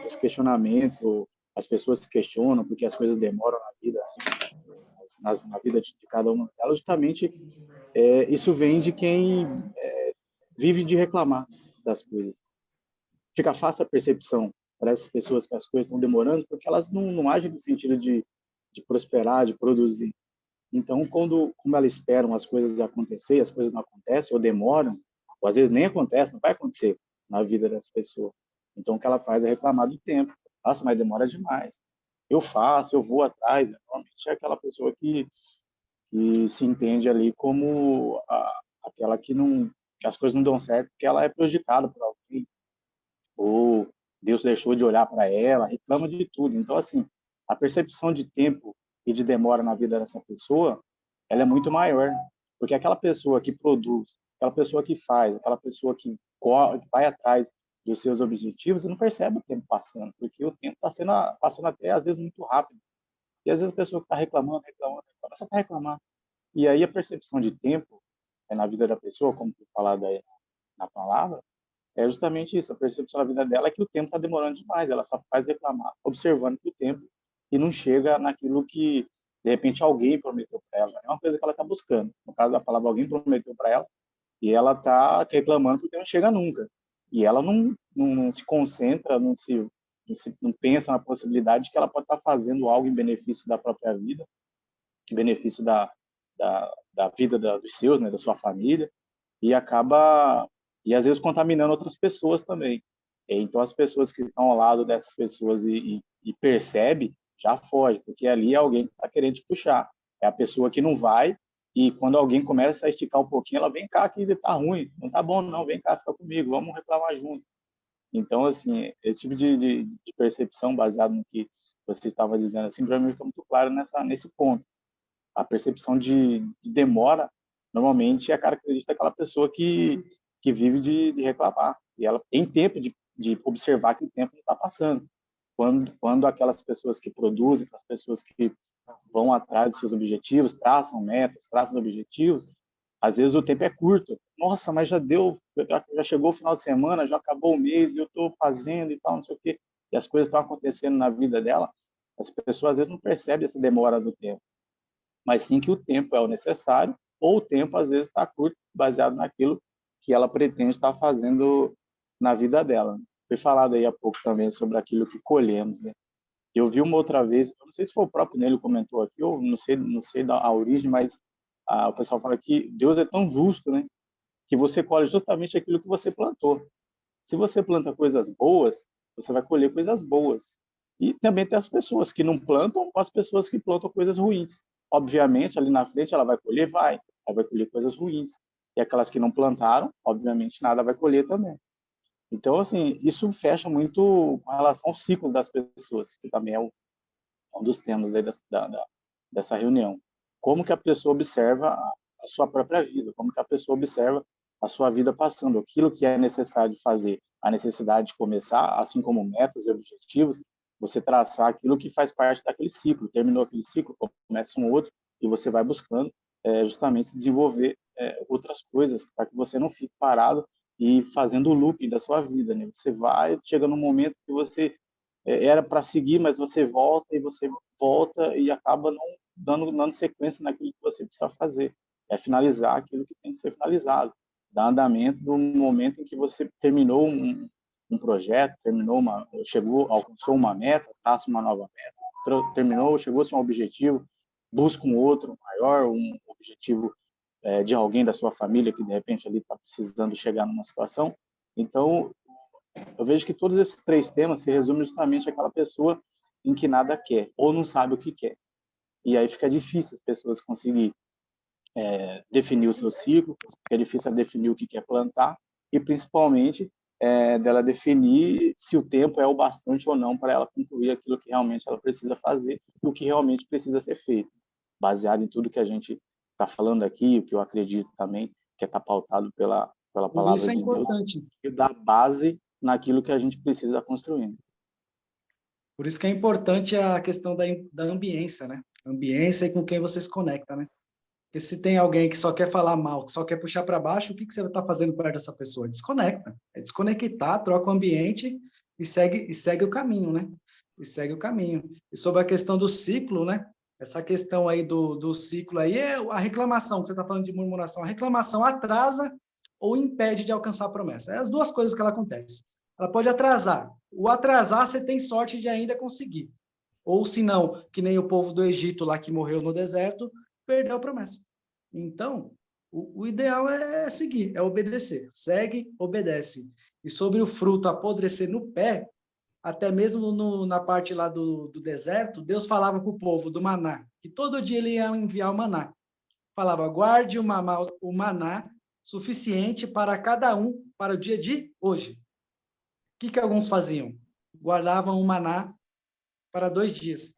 esse questionamento, as pessoas se questionam porque as coisas demoram na vida, na vida de cada uma delas, justamente isso vem de quem vive de reclamar das coisas. Fica fácil a percepção para essas pessoas que as coisas estão demorando porque elas não agem no sentido de prosperar, de produzir. Então, como elas esperam as coisas acontecer, as coisas não acontecem, ou demoram, ou às vezes nem acontece, não vai acontecer na vida dessa pessoa. Então, o que ela faz é reclamar do tempo. Nossa, mas demora demais. Eu faço, eu vou atrás. Normalmente é aquela pessoa que se entende ali como aquela que as coisas não dão certo porque ela é prejudicada por alguém, ou Deus deixou de olhar para ela, reclama de tudo. Então, assim, a percepção de tempo e de demora na vida dessa pessoa, ela é muito maior, porque aquela pessoa que produz, aquela pessoa que faz, aquela pessoa que vai atrás dos seus objetivos, você não percebe o tempo passando, porque o tempo está passando até às vezes muito rápido. E às vezes a pessoa que está reclamando, só para reclamar. E aí a percepção de tempo na vida da pessoa, como foi falado aí na palavra, é justamente isso. A percepção da vida dela é que o tempo está demorando demais. Ela só faz reclamar, observando que o tempo e não chega naquilo que, de repente, alguém prometeu para ela. É uma coisa que ela está buscando. No caso da palavra, alguém prometeu para ela e ela está reclamando porque não chega nunca. E ela não se concentra, não pensa na possibilidade de que ela pode estar fazendo algo em benefício da própria vida, em benefício da vida dos seus, né, da sua família, e acaba e às vezes contaminando outras pessoas também. Então as pessoas que estão ao lado dessas pessoas e percebe, já foge, porque ali é alguém que está querendo te puxar. É a pessoa que não vai e quando alguém começa a esticar um pouquinho, ela vem cá que tá ruim, não tá bom não, vem cá, fica comigo, vamos reclamar junto. Então assim, esse tipo de percepção baseado no que você estava dizendo assim, para mim fica muito claro nesse ponto. A percepção de demora normalmente é a característica daquela pessoa que vive de reclamar. E ela tem tempo de observar que o tempo não está passando. Quando aquelas pessoas que produzem, aquelas pessoas que vão atrás dos seus objetivos, traçam metas, traçam objetivos, às vezes o tempo é curto. Nossa, mas já chegou o final de semana, já acabou o mês, e eu estou fazendo e tal, não sei o quê, e as coisas estão acontecendo na vida dela. As pessoas às vezes não percebem essa demora do tempo, mas sim que o tempo é o necessário, ou o tempo às vezes está curto, baseado naquilo que ela pretende estar fazendo na vida dela. Foi falado aí há pouco também sobre aquilo que colhemos, né? Eu vi uma outra vez, eu não sei se foi o próprio Nélio que comentou aqui, ou não sei a origem, mas o pessoal fala que Deus é tão justo, né, que você colhe justamente aquilo que você plantou. Se você planta coisas boas, você vai colher coisas boas. E também tem as pessoas que não plantam, ou as pessoas que plantam coisas ruins. Obviamente, ali na frente ela vai colher, ela vai colher coisas ruins. E aquelas que não plantaram, obviamente, nada vai colher também. Então, assim, isso fecha muito com relação aos ciclos das pessoas, que também é um dos temas dessa reunião. Como que a pessoa observa a sua própria vida, como que a pessoa observa a sua vida passando, aquilo que é necessário de fazer, a necessidade de começar, assim como metas e objetivos, você traçar aquilo que faz parte daquele ciclo. Terminou aquele ciclo, começa um outro, e você vai buscando justamente desenvolver outras coisas, para que você não fique parado e fazendo o looping da sua vida, né? Você vai, chega num momento que você era para seguir, mas você volta e acaba não dando sequência naquilo que você precisa fazer. É finalizar aquilo que tem que ser finalizado. Dar andamento no momento em que você terminou um projeto, alcançou uma meta, traça uma nova meta, chegou-se a um objetivo, busca um outro maior, um objetivo de alguém da sua família que de repente ali está precisando chegar numa situação. Então, eu vejo que todos esses 3 temas se resumem justamente àquela pessoa em que nada quer ou não sabe o que quer. E aí fica difícil as pessoas conseguirem definir o seu ciclo, fica difícil definir o que quer plantar e principalmente dela definir se o tempo é o bastante ou não para ela concluir aquilo que realmente ela precisa fazer, o que realmente precisa ser feito, baseado em tudo que a gente está falando aqui, o que eu acredito também que está pautado pela palavra Isso é de Deus, importante. e dar base naquilo que a gente precisa construindo. Por isso que é importante a questão da ambiência, né? Ambiência e com quem você se conecta, né? Porque se tem alguém que só quer falar mal, que só quer puxar para baixo, o que você está fazendo perto dessa pessoa? Desconecta. É desconectar, troca o ambiente e segue o caminho, né? E segue o caminho. E sobre a questão do ciclo, né? Essa questão aí do ciclo aí é a reclamação, que você está falando de murmuração. A reclamação atrasa ou impede de alcançar a promessa. É as duas coisas que ela acontece. Ela pode atrasar. O atrasar, você tem sorte de ainda conseguir. Ou, se não, que nem o povo do Egito lá que morreu no deserto, perdeu a promessa. Então, o ideal é seguir, é obedecer. Segue, obedece. E sobre o fruto apodrecer no pé, até mesmo na parte lá do deserto, Deus falava para o povo do maná, que todo dia ele ia enviar o maná. Falava, guarde o maná suficiente para cada um para o dia de hoje. O que alguns faziam? Guardavam o maná para 2 dias.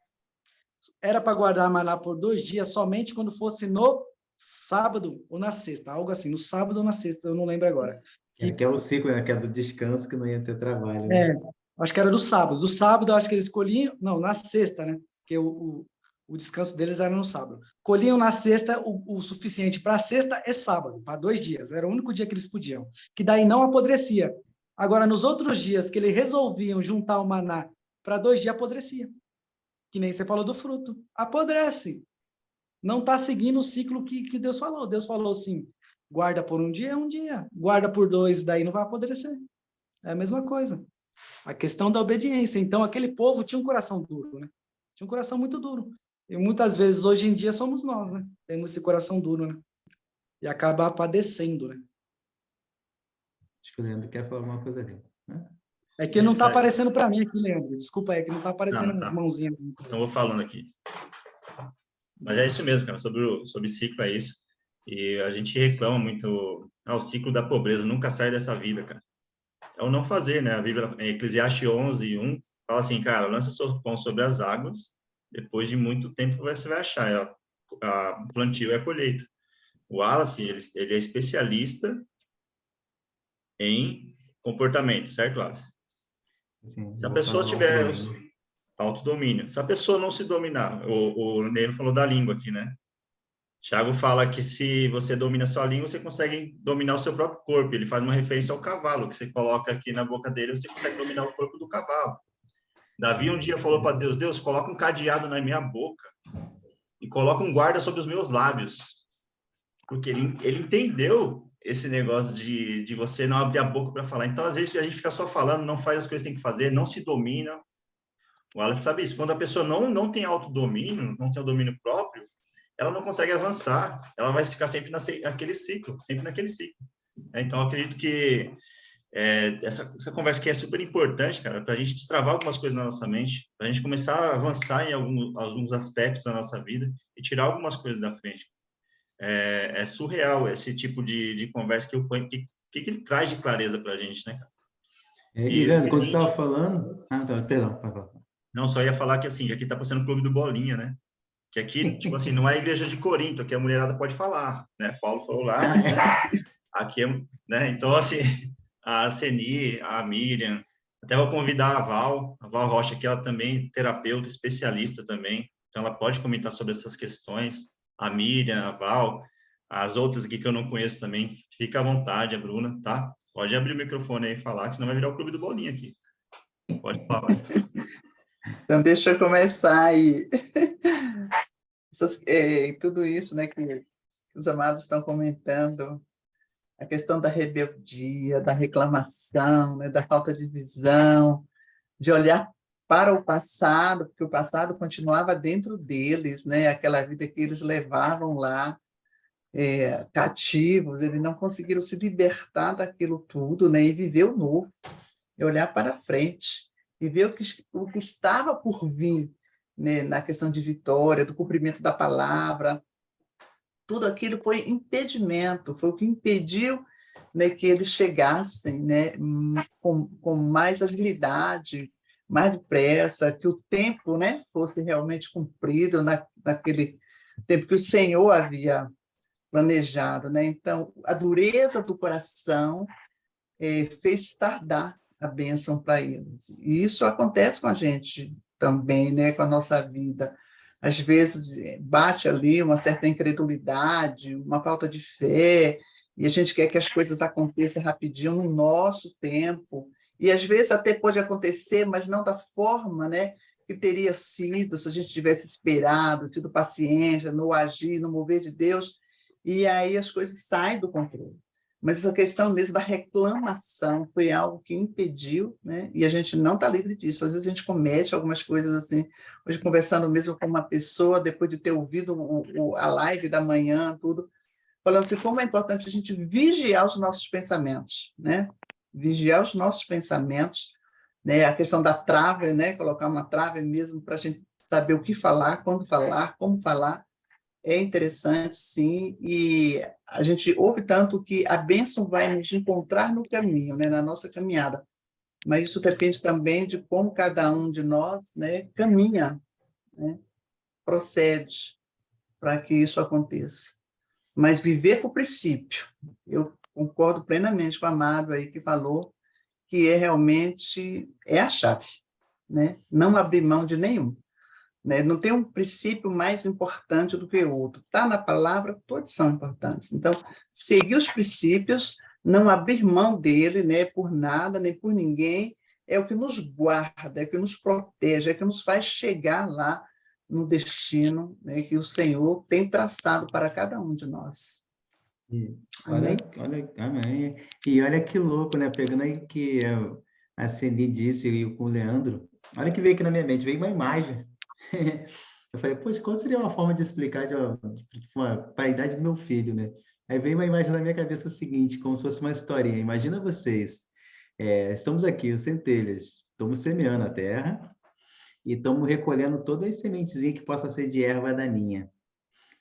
Era para guardar maná por 2 dias somente quando fosse no sábado ou na sexta, algo assim, no sábado ou na sexta, eu não lembro agora. Que é o ciclo, né? Que é do descanso, que não ia ter trabalho. Né? Acho que era do sábado. Do sábado, acho que eles colhiam, não, na sexta, né? Porque o descanso deles era no sábado. Colhiam na sexta o suficiente para sexta e sábado, para 2 dias. Era o único dia que eles podiam. Que daí não apodrecia. Agora, nos outros dias que eles resolviam juntar o maná para 2 dias, apodrecia. Que nem você falou do fruto. Apodrece. Não está seguindo o ciclo que Deus falou. Deus falou assim, guarda por um dia, guarda por 2, daí não vai apodrecer. É a mesma coisa. A questão da obediência. Então, aquele povo tinha um coração duro, né? Tinha um coração muito duro. E muitas vezes, hoje em dia, somos nós, né? Temos esse coração duro, né? E acaba padecendo, né? Acho que o Leandro quer falar alguma coisa ali. Né? É que não está aparecendo para mim aqui, Leandro. Desculpa aí, que não está aparecendo Não, tá. as mãozinhas. Então, vou falando aqui. Mas é isso mesmo, cara. Sobre ciclo é isso. E a gente reclama muito. O ciclo da pobreza nunca sai dessa vida, cara. É o não fazer, né? A Bíblia, Eclesiastes 11:1, fala assim, cara, lança o seu pão sobre as águas, depois de muito tempo você vai achar. O plantio é a colheita. O Wallace, ele é especialista em comportamento, certo, Wallace? Sim, Se a vou pessoa falar tiver... autodomínio. Se a pessoa não se dominar, o Neilo falou da língua aqui, né? Tiago fala que se você domina a sua língua, você consegue dominar o seu próprio corpo. Ele faz uma referência ao cavalo, que você coloca aqui na boca dele, você consegue dominar o corpo do cavalo. Davi um dia falou para Deus, Deus, coloca um cadeado na minha boca e coloca um guarda sobre os meus lábios. Porque ele entendeu esse negócio de você não abrir a boca para falar. Então, às vezes, a gente fica só falando, não faz as coisas que tem que fazer, não se domina. O Wallace sabe isso. Quando a pessoa não tem autodomínio, não tem o domínio próprio, ela não consegue avançar. Ela vai ficar sempre naquele ciclo, sempre naquele ciclo. Então, eu acredito que essa conversa aqui é super importante, cara, para a gente destravar algumas coisas na nossa mente, para a gente começar a avançar em alguns aspectos da nossa vida e tirar algumas coisas da frente. É surreal esse tipo de conversa que ele traz de clareza para a gente, né, cara? E Leandro, quando você estava falando... Ah, tá, perdão, vai falar. Não, só ia falar que, assim, aqui está passando o Clube do Bolinha, né? Que aqui, tipo assim, não é a igreja de Corinto, aqui a mulherada pode falar, né? Paulo falou lá, mas, né? Aqui é, né? Então, assim, a Seni, a Miriam, até vou convidar a Val Rocha, que ela também é terapeuta, especialista também, então ela pode comentar sobre essas questões, a Miriam, a Val, as outras aqui que eu não conheço também, fica à vontade, a Bruna, tá? Pode abrir o microfone aí e falar, que senão vai virar o Clube do Bolinha aqui. Pode falar. Então, deixa eu começar aí. Tudo isso, né, que os amados estão comentando, a questão da rebeldia, da reclamação, né, da falta de visão, de olhar para o passado, porque o passado continuava dentro deles, né, aquela vida que eles levavam lá, cativos, eles não conseguiram se libertar daquilo tudo, né, e viver o novo, e olhar para frente, e ver o que estava por vir, né, na questão de vitória, do cumprimento da palavra. Tudo aquilo foi impedimento, foi o que impediu, né, que eles chegassem, né, com mais agilidade, mais depressa, que o tempo, né, fosse realmente cumprido naquele tempo que o Senhor havia planejado, né? Então, a dureza do coração fez tardar a bênção para eles. E isso acontece com a gente também, né, com a nossa vida. Às vezes bate ali uma certa incredulidade, uma falta de fé, e a gente quer que as coisas aconteçam rapidinho no nosso tempo. E às vezes até pode acontecer, mas não da forma, né, que teria sido se a gente tivesse esperado, tido paciência, no agir, no mover de Deus, e aí as coisas saem do controle. Mas essa questão mesmo da reclamação foi algo que impediu, né? E a gente não está livre disso. Às vezes a gente comete algumas coisas assim. Hoje, conversando mesmo com uma pessoa, depois de ter ouvido a live da manhã, tudo, falando assim, como é importante a gente vigiar os nossos pensamentos, né? Vigiar os nossos pensamentos, né? A questão da trava, né? Colocar uma trava mesmo para a gente saber o que falar, quando falar, como falar. É interessante, sim, e a gente ouve tanto que a bênção vai nos encontrar no caminho, né, na nossa caminhada, mas isso depende também de como cada um de nós, né, caminha, né, procede para que isso aconteça. Mas viver por princípio, eu concordo plenamente com o amado aí que falou que realmente a chave, né, não abrir mão de nenhum. Né? Não tem um princípio mais importante do que o outro. Está na palavra, todos são importantes. Então, seguir os princípios, não abrir mão dele, né, por nada, nem por ninguém, é o que nos guarda, é o que nos protege, é o que nos faz chegar lá no destino, né, que o Senhor tem traçado para cada um de nós. Olha, amém. E olha que louco, né? Pegando aí que a Ceni disse e com o Leandro, olha que veio aqui na minha mente, veio uma imagem. Eu falei, poxa, qual seria uma forma de explicar para a idade do meu filho, né? Aí veio uma imagem na minha cabeça seguinte, como se fosse uma historinha. Imagina vocês, estamos aqui, os centelhas, estamos semeando a terra e estamos recolhendo todas as sementezinhas que possam ser de erva daninha.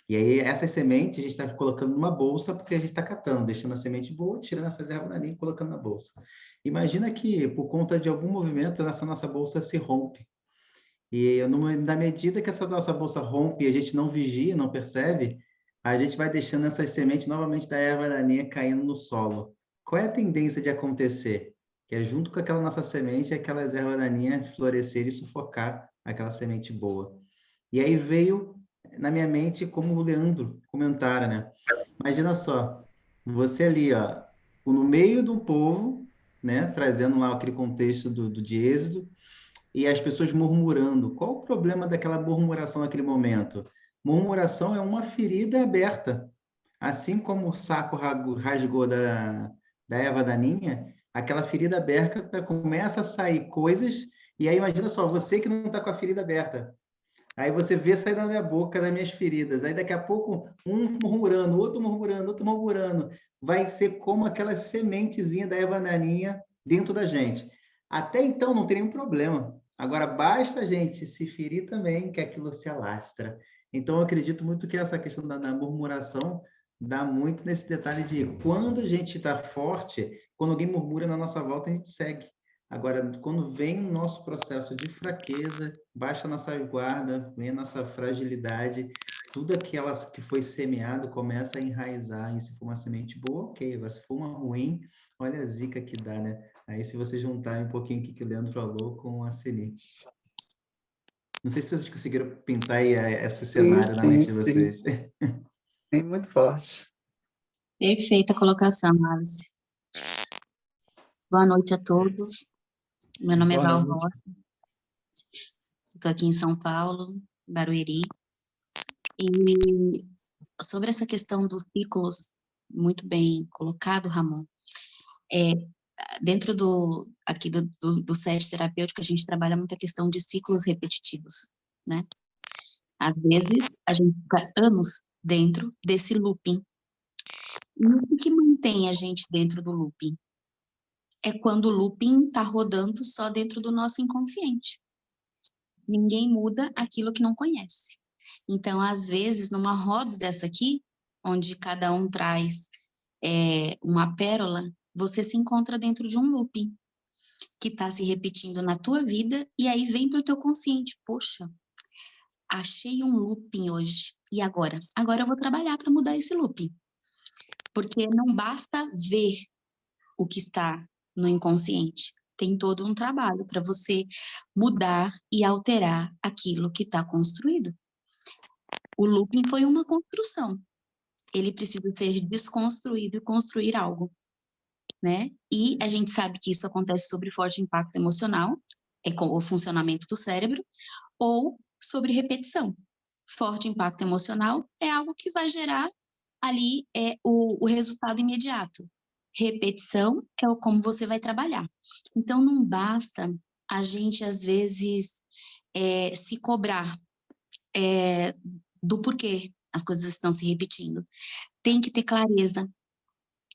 E aí, essas sementes a gente está colocando numa bolsa, porque a gente está catando, deixando a semente boa, tirando essas ervas daninhas e colocando na bolsa. Imagina que, por conta de algum movimento, essa nossa bolsa se rompe. E na medida que essa nossa bolsa rompe e a gente não vigia, não percebe, a gente vai deixando essas sementes novamente da erva daninha caindo no solo. Qual é a tendência de acontecer? Que é junto com aquela nossa semente, aquelas ervas daninhas florescerem e sufocar aquela semente boa. E aí veio na minha mente, como o Leandro comentara, né? Imagina só, você ali, ó, no meio do povo, né? Trazendo lá aquele contexto de Êxodo, e as pessoas murmurando. Qual o problema daquela murmuração naquele momento? Murmuração é uma ferida aberta. Assim como o saco rasgou da Eva Daninha, aquela ferida aberta começa a sair coisas, e aí imagina só, você que não está com a ferida aberta, aí você vê sair da minha boca, das minhas feridas. Aí daqui a pouco, um murmurando, outro murmurando, outro murmurando. Vai ser como aquela sementezinha da Eva Daninha dentro da gente. Até então não tem nenhum problema. Agora basta a gente se ferir também, que aquilo se alastra. Então eu acredito muito que essa questão da murmuração dá muito nesse detalhe de quando a gente está forte, quando alguém murmura na nossa volta, a gente segue. Agora, quando vem o nosso processo de fraqueza, baixa a nossa guarda, vem a nossa fragilidade, tudo aquilo que foi semeado começa a enraizar. E se for uma semente boa, ok. Agora, se for uma ruim, olha a zica que dá, né? Aí, se você juntar um pouquinho o que o Leandro falou com a Celi. Não sei se vocês conseguiram pintar aí esse cenário na mente de vocês. É muito forte. Perfeita colocação, Alice. Boa noite a todos. Meu nome é Boa Val noite. Rocha. Estou aqui em São Paulo, Barueri. E sobre essa questão dos ciclos, muito bem colocado, Ramon. Dentro aqui do SET terapêutico, a gente trabalha muito a questão de ciclos repetitivos, né? Às vezes, a gente fica anos dentro desse looping. E o que mantém a gente dentro do looping? É quando o looping está rodando só dentro do nosso inconsciente. Ninguém muda aquilo que não conhece. Então, às vezes, numa roda dessa aqui, onde cada um traz uma pérola, você se encontra dentro de um looping que está se repetindo na tua vida, e aí vem para o teu consciente. Poxa, achei um looping hoje. E agora? Agora eu vou trabalhar para mudar esse looping. Porque não basta ver o que está no inconsciente. Tem todo um trabalho para você mudar e alterar aquilo que está construído. O looping foi uma construção. Ele precisa ser desconstruído e construir algo, né? E a gente sabe que isso acontece sobre forte impacto emocional, com o funcionamento do cérebro, ou sobre repetição. Forte impacto emocional é algo que vai gerar ali o resultado imediato. Repetição é como você vai trabalhar. Então, não basta a gente, às vezes, se cobrar do porquê as coisas estão se repetindo. Tem que ter clareza.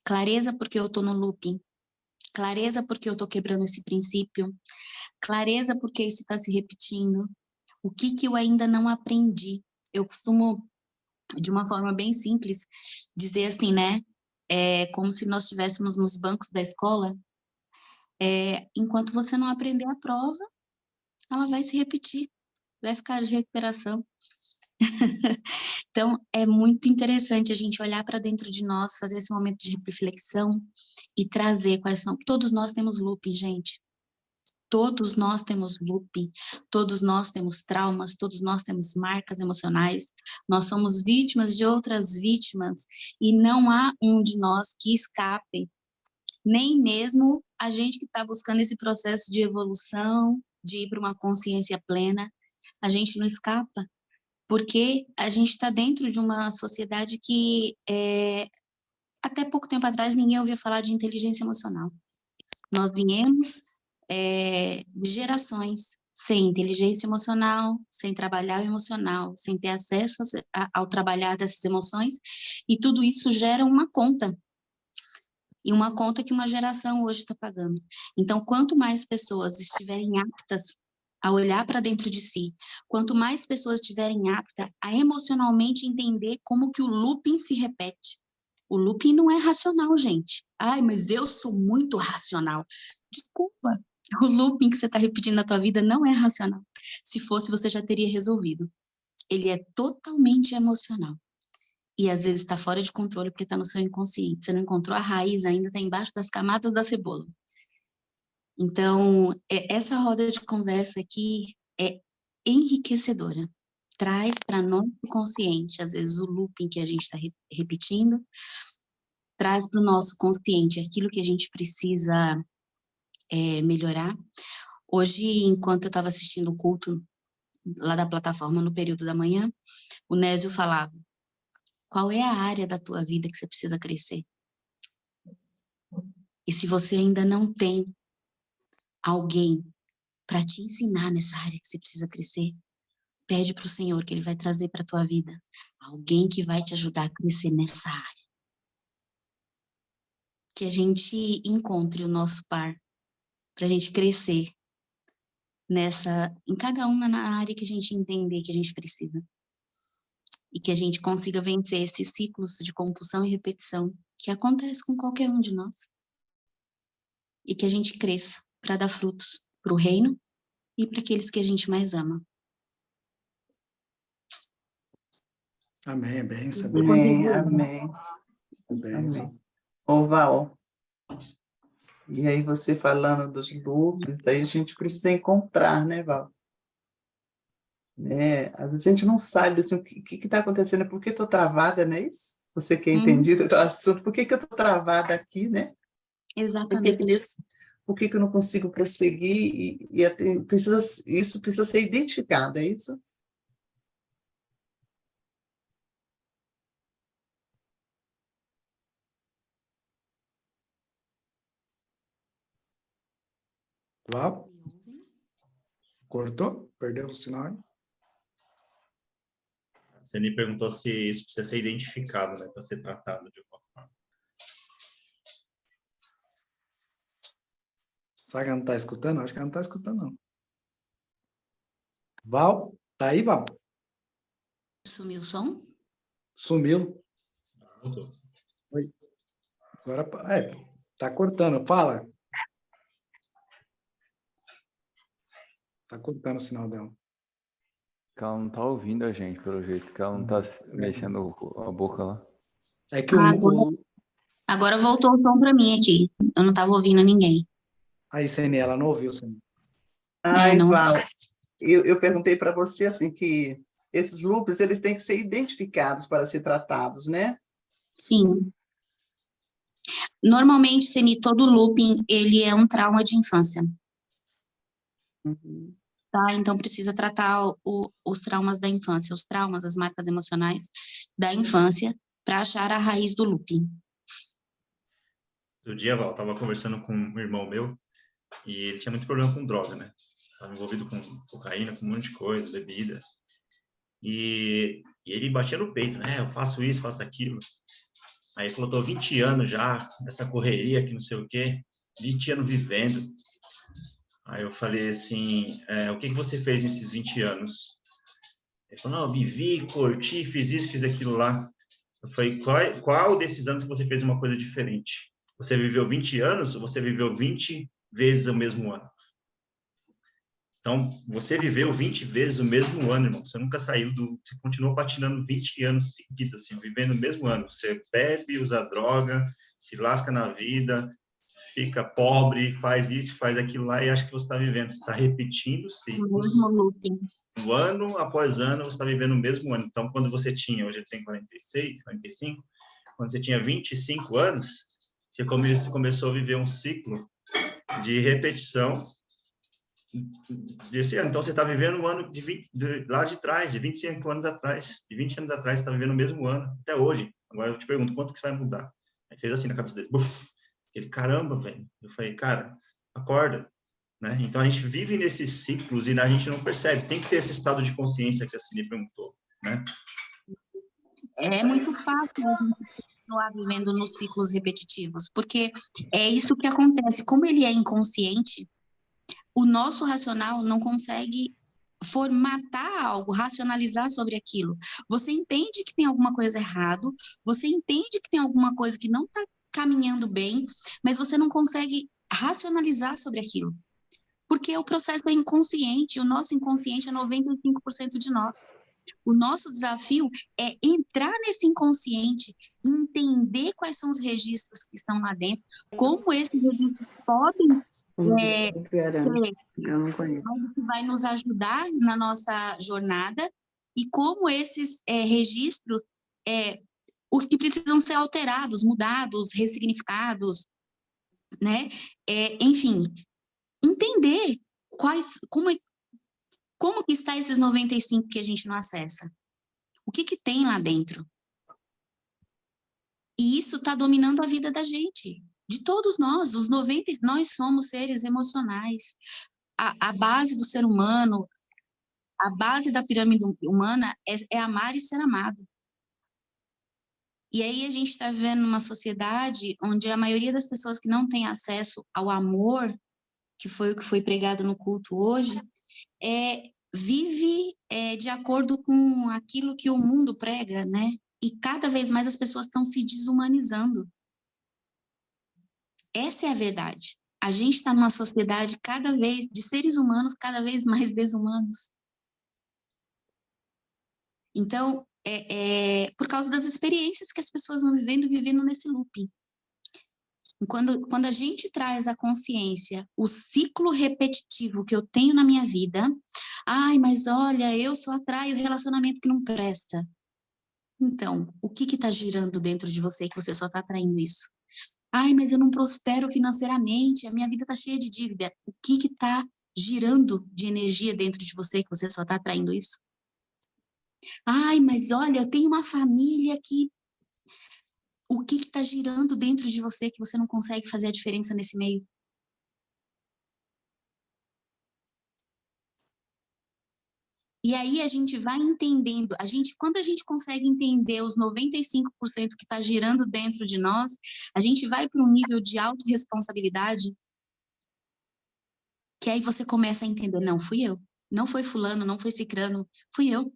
Clareza porque eu estou no looping. Clareza porque eu estou quebrando esse princípio. Clareza porque isso está se repetindo. O que eu ainda não aprendi. Eu costumo, de uma forma bem simples, dizer assim, né? Como se nós estivéssemos nos bancos da escola. Enquanto você não aprender a prova, ela vai se repetir. Vai ficar de recuperação. Então, é muito interessante a gente olhar para dentro de nós, fazer esse momento de reflexão e trazer quais são. Todos nós temos looping, gente. Todos nós temos looping, todos nós temos traumas, todos nós temos marcas emocionais, nós somos vítimas de outras vítimas e não há um de nós que escape, nem mesmo a gente que está buscando esse processo de evolução, de ir para uma consciência plena, a gente não escapa, porque a gente está dentro de uma sociedade que até pouco tempo atrás ninguém ouvia falar de inteligência emocional. Nós viemos de gerações sem inteligência emocional, sem trabalhar o emocional, sem ter acesso ao trabalhar dessas emoções, e tudo isso gera uma conta, e uma conta que uma geração hoje está pagando. Então, quanto mais pessoas estiverem aptas a olhar para dentro de si, quanto mais pessoas estiverem aptas a emocionalmente entender como que o looping se repete. O looping não é racional, gente. Ai, mas eu sou muito racional. Desculpa, o looping que você está repetindo na tua vida não é racional. Se fosse, você já teria resolvido. Ele é totalmente emocional. E às vezes está fora de controle porque está no seu inconsciente. Você não encontrou a raiz ainda, está embaixo das camadas da cebola. Então, essa roda de conversa aqui enriquecedora. Traz para nosso consciente, às vezes, o looping que a gente está repetindo, traz para o nosso consciente aquilo que a gente precisa melhorar. Hoje, enquanto eu estava assistindo o culto lá da plataforma no período da manhã, o Nésio falava: qual é a área da tua vida que você precisa crescer? E se você ainda não tem alguém para te ensinar nessa área que você precisa crescer, pede para o Senhor que Ele vai trazer para a tua vida alguém que vai te ajudar a crescer nessa área. Que a gente encontre o nosso par, para a gente crescer em cada uma na área que a gente entender que a gente precisa. E que a gente consiga vencer esses ciclos de compulsão e repetição que acontece com qualquer um de nós. E que a gente cresça para dar frutos para o reino e para aqueles que a gente mais ama. Amém, benção, Amém, amém, benção. amém. Ô, Val, e aí você falando dos loops, aí a gente precisa encontrar, né, Val? Às vezes a gente não sabe assim, o que está acontecendo, por que estou travada, não é isso? Você que é entendido do assunto, por que eu estou travada aqui, né? Exatamente. Por que eu não consigo prosseguir? Isso precisa ser identificado, é isso? Val? Cortou? Perdeu o sinal? Você me perguntou se isso precisa ser identificado, né, para ser tratado de alguma forma. Será que ela não está escutando? Acho que ela não está escutando, não. Val? Tá aí, Val? Sumiu o som? Sumiu. Voltou. Oi. Agora, tá cortando. Fala. Tá cortando o sinal dela. Que ela não tá ouvindo a gente, pelo jeito, que ela não tá mexendo a boca lá. É que Agora voltou o som para mim aqui. Eu não estava ouvindo ninguém. Aí, Sene, ela não ouviu, Sene. Ai, não. Val, eu perguntei para você assim que esses loops eles têm que ser identificados para ser tratados, né? Sim. Normalmente, Seni, todo looping, ele é um trauma de infância. Uhum. Tá? Então, precisa tratar os traumas da infância, os traumas, as marcas emocionais da infância, para achar a raiz do looping. Outro dia, Val, estava conversando com um irmão meu e ele tinha muito problema com droga, né? Estava envolvido com cocaína, com um monte de coisa, bebida. E ele batia no peito, né? Eu faço isso, faço aquilo. Aí ele falou, tô 20 anos já, nessa correria que não sei o quê, 20 anos vivendo. Aí eu falei assim, o que você fez nesses 20 anos? Ele falou, não, eu vivi, curti, fiz isso, fiz aquilo lá. Eu falei, qual desses anos que você fez uma coisa diferente? Você viveu 20 anos ou você viveu 20 vezes o mesmo ano? Então, você viveu 20 vezes o mesmo ano, irmão. Você nunca saiu Você continuou patinando 20 anos seguidos, assim, vivendo o mesmo ano. Você bebe, usa droga, se lasca na vida, fica pobre, faz isso, faz aquilo lá e acha que você está vivendo. Você está repetindo ciclos. Um ano após ano, você está vivendo o mesmo ano. Então, quando você tinha, hoje ele tem 46, 45, quando você tinha 25 anos, você começou a viver um ciclo de repetição desse ano. Então, você está vivendo um ano lá de trás, de 25 anos atrás, de 20 anos atrás, você está vivendo o mesmo ano, até hoje. Agora, eu te pergunto, quanto que você vai mudar? Aí fez assim na cabeça dele. Buf! Ele, caramba, velho. Eu falei, cara, acorda. Né? Então, a gente vive nesses ciclos e a gente não percebe. Tem que ter esse estado de consciência que a Cine perguntou. Né? É muito fácil a gente continuar vivendo nos ciclos repetitivos, porque é isso que acontece. Como ele é inconsciente, o nosso racional não consegue formatar algo, racionalizar sobre aquilo. Você entende que tem alguma coisa errado, você entende que tem alguma coisa que não está caminhando bem, mas você não consegue racionalizar sobre aquilo. Porque o processo é inconsciente, o nosso inconsciente é 95% de nós. O nosso desafio é entrar nesse inconsciente, entender quais são os registros que estão lá dentro, como esses registros podem ser Eu não conheço. algo que vai nos ajudar na nossa jornada e como esses registros, os que precisam ser alterados, mudados, ressignificados, né? Enfim, entender como que está esses 95 que a gente não acessa. O que tem lá dentro? E isso está dominando a vida da gente, de todos nós. Nós somos seres emocionais. A base do ser humano, a base da pirâmide humana é amar e ser amado. E aí a gente está vivendo numa sociedade onde a maioria das pessoas que não tem acesso ao amor, que foi o que foi pregado no culto hoje, vive de acordo com aquilo que o mundo prega, né? E cada vez mais as pessoas estão se desumanizando. Essa é a verdade. A gente está numa sociedade cada vez, de seres humanos cada vez mais desumanos. Então, por causa das experiências que as pessoas vão vivendo nesse looping. Quando a gente traz à consciência o ciclo repetitivo que eu tenho na minha vida, ai, mas olha, eu só atraio relacionamento que não presta. Então, o que está girando dentro de você que você só está atraindo isso? Ai, mas eu não prospero financeiramente, a minha vida está cheia de dívida. O que está girando de energia dentro de você que você só está atraindo isso? Ai, mas olha, eu tenho uma família que... O que está girando dentro de você que você não consegue fazer a diferença nesse meio? E aí a gente vai entendendo, quando a gente consegue entender os 95% que está girando dentro de nós, a gente vai para um nível de autorresponsabilidade, que aí você começa a entender, não, fui eu, não foi fulano, não foi cicrano, fui eu.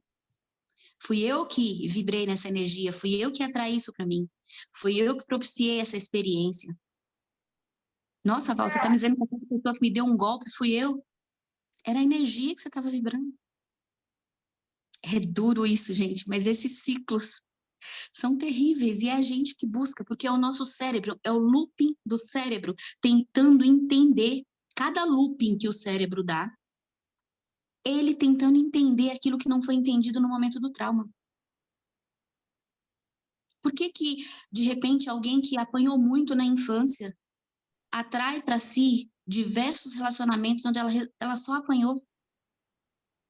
Fui eu que vibrei nessa energia, fui eu que atraí isso para mim, fui eu que propiciei essa experiência. Nossa, Val, você está me dizendo que a pessoa que me deu um golpe fui eu? Era a energia que você estava vibrando. É duro isso, gente, mas esses ciclos são terríveis e é a gente que busca, porque é o nosso cérebro, é o looping do cérebro, tentando entender cada looping que o cérebro dá, ele tentando entender aquilo que não foi entendido no momento do trauma. Por que de repente, alguém que apanhou muito na infância atrai para si diversos relacionamentos onde ela só apanhou?